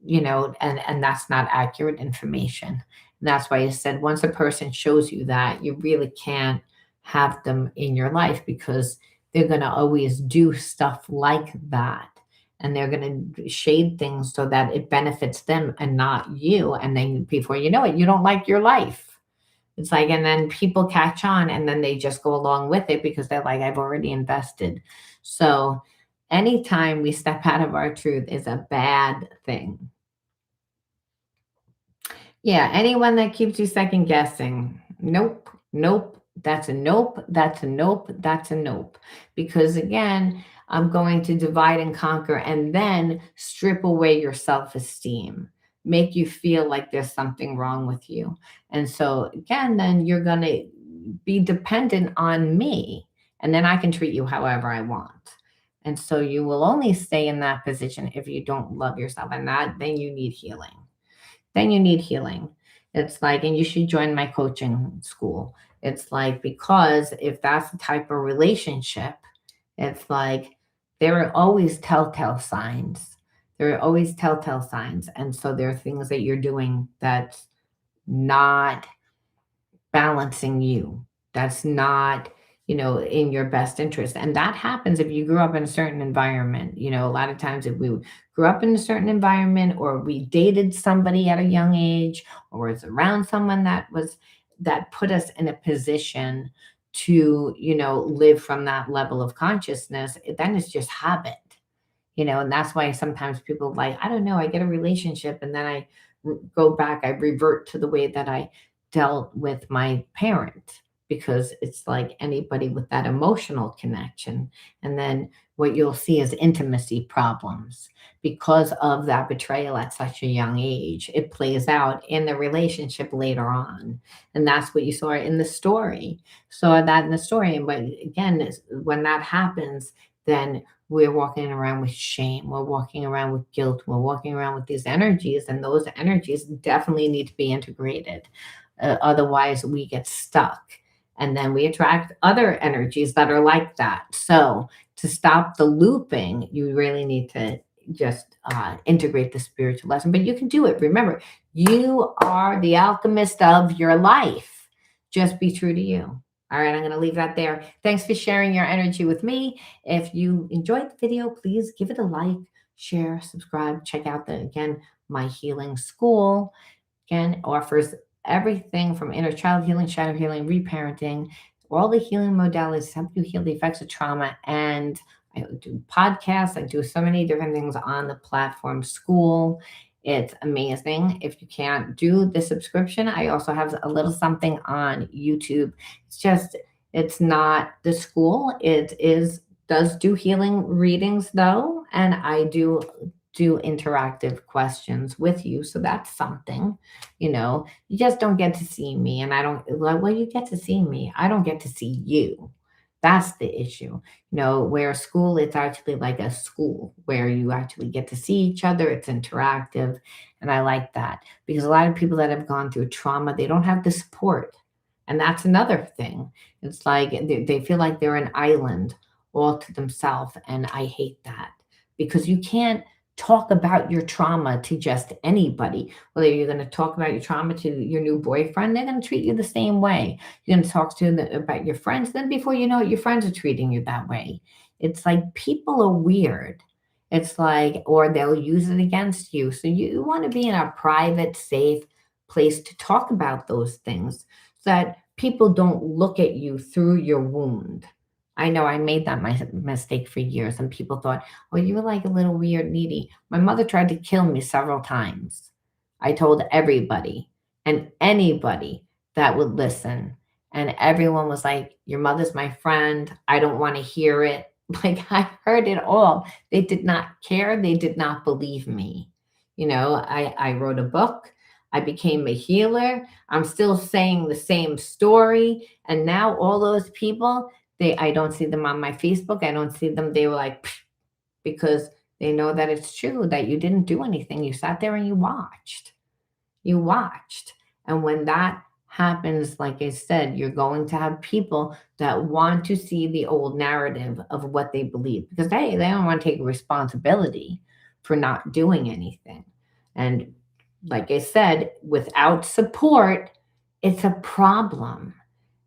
S1: and that's not accurate information. And that's why I said once a person shows you that, you really can't have them in your life, because they're going to always do stuff like that, and they're going to shade things so that it benefits them and not you, and then before you know it, you don't like your life. It's like, and then people catch on, and then they just go along with it because they're like, I've already invested. So anytime we step out of our truth is a bad thing. Yeah, anyone that keeps you second guessing, nope, nope, that's a nope, that's a nope, that's a nope. Because again, I'm going to divide and conquer and then strip away your self esteem, make you feel like there's something wrong with you. And so, again, then you're going to be dependent on me, and then I can treat you however I want. And so, you will only stay in that position if you don't love yourself, and that then you need healing. Then you need healing. It's like, and you should join my coaching school. It's like, because if that's the type of relationship, it's like there are always telltale signs. There are always telltale signs. And so there are things that you're doing that's not balancing you. That's not, in your best interest. And that happens if you grew up in a certain environment. A lot of times if we grew up in a certain environment, or we dated somebody at a young age, or was around someone that put us in a position to, live from that level of consciousness, then it's just habit. And that's why sometimes people like, I don't know, I get a relationship and then go back, I revert to the way that I dealt with my parent, because it's like anybody with that emotional connection. And then what you'll see is intimacy problems because of that betrayal at such a young age. It plays out in the relationship later on. And that's what you saw in the story. Saw that in the story. But again, when that happens, then we're walking around with shame. We're walking around with guilt. We're walking around with these energies, and those energies definitely need to be integrated. Otherwise, we get stuck. And then we attract other energies that are like that. So, to stop the looping, you really need to just integrate the spiritual lesson. But you can do it. Remember, you are the alchemist of your life. Just be true to you. All right, I'm going to leave that there. Thanks for sharing your energy with me. If you enjoyed the video, please give it a like, share, subscribe, check out again, my healing school. Again, offers everything from inner child healing, shadow healing, reparenting, all the healing modalities, help you heal the effects of trauma. And I do podcasts. I do so many different things on the platform school. It's amazing. If you can't do the subscription, I also have a little something on YouTube. It's not the school. Does do healing readings though, and I do interactive questions with you. So that's something, you just don't get to see me. And I don't, well, you get to see me. I don't get to see you. That's the issue. Where school, it's actually like a school where you actually get to see each other. It's interactive. And I like that because a lot of people that have gone through trauma, they don't have the support. And that's another thing. It's like they feel like they're an island all to themselves. And I hate that because you can't talk about your trauma to just anybody. Whether you're going to talk about your trauma to your new boyfriend, they're going to treat you the same way. You're going to talk to them about your friends, then before you know it, your friends are treating you that way. It's like people are weird. It's like, or they'll use it against you. So you want to be in a private, safe place to talk about those things so that people don't look at you through your wound. I know I made that my mistake for years, and people thought, oh, you were like a little weird, needy. My mother tried to kill me several times. I told everybody and anybody that would listen. And everyone was like, your mother's my friend. I don't want to hear it. Like, I heard it all. They did not care. They did not believe me. I wrote a book. I became a healer. I'm still saying the same story. And now all those people, I don't see them on my Facebook. I don't see them. They were like, "Psh," because they know that it's true that you didn't do anything. You sat there and you watched. You watched. And when that happens, like I said, you're going to have people that want to see the old narrative of what they believe because they don't want to take responsibility for not doing anything. And like I said, without support, it's a problem.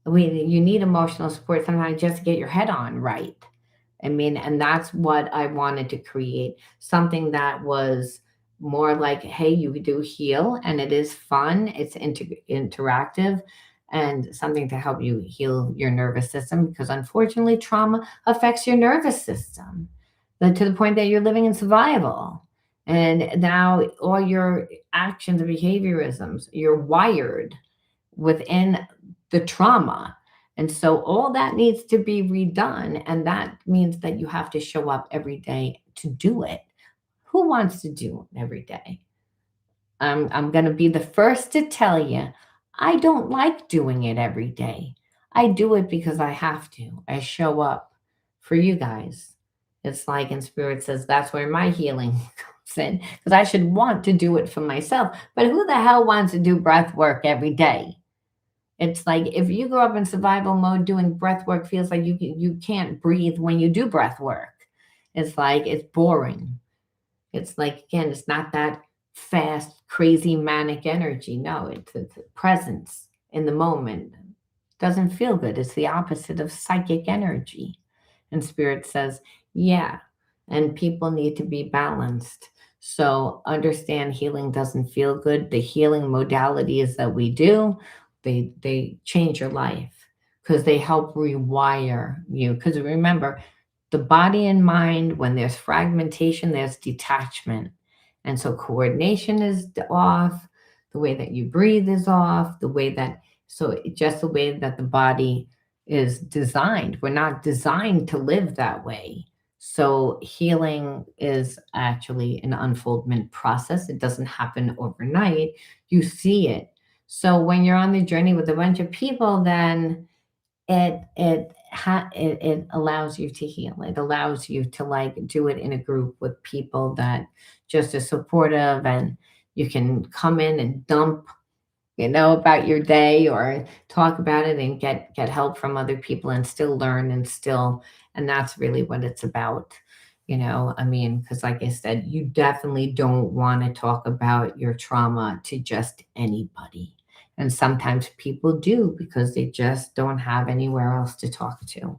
S1: You need emotional support sometimes just to get your head on right. I mean, and that's what I wanted to create, something that was more like, hey, you do heal and it is fun, it's interactive, and something to help you heal your nervous system because unfortunately, trauma affects your nervous system to the point that you're living in survival. And now all your actions and behaviorisms, you're wired within the trauma. And so all that needs to be redone. And that means that you have to show up every day to do it. Who wants to do it every day? I'm going to be the first to tell you, I don't like doing it every day. I do it because I have to. I show up for you guys. It's like, and Spirit says, that's where my healing comes in because I should want to do it for myself. But who the hell wants to do breath work every day? It's like if you grow up in survival mode, doing breath work feels like you can't breathe when you do breath work. It's like it's boring. It's like again, it's not that fast, crazy, manic energy. No, it's a presence in the moment. Doesn't feel good. It's the opposite of psychic energy. And Spirit says, yeah, and people need to be balanced. So understand healing doesn't feel good. The healing modalities that we do, they change your life because they help rewire you. Because remember, the body and mind, when there's fragmentation, there's detachment. And so coordination is off, the way that you breathe is off, the way that, so just the way that the body is designed. We're not designed to live that way. So healing is actually an unfoldment process. It doesn't happen overnight. You see it. So when you're on the journey with a bunch of people, then it allows you to heal. It allows you to like do it in a group with people that just are supportive and you can come in and dump about your day or talk about it and get help from other people and still learn and still, and that's really what it's about. I mean, because like I said, you definitely don't want to talk about your trauma to just anybody. And sometimes people do because they just don't have anywhere else to talk to.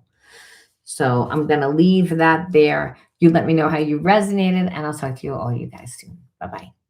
S1: So I'm going to leave that there. You let me know how you resonated, and I'll talk to you all you guys soon. Bye bye.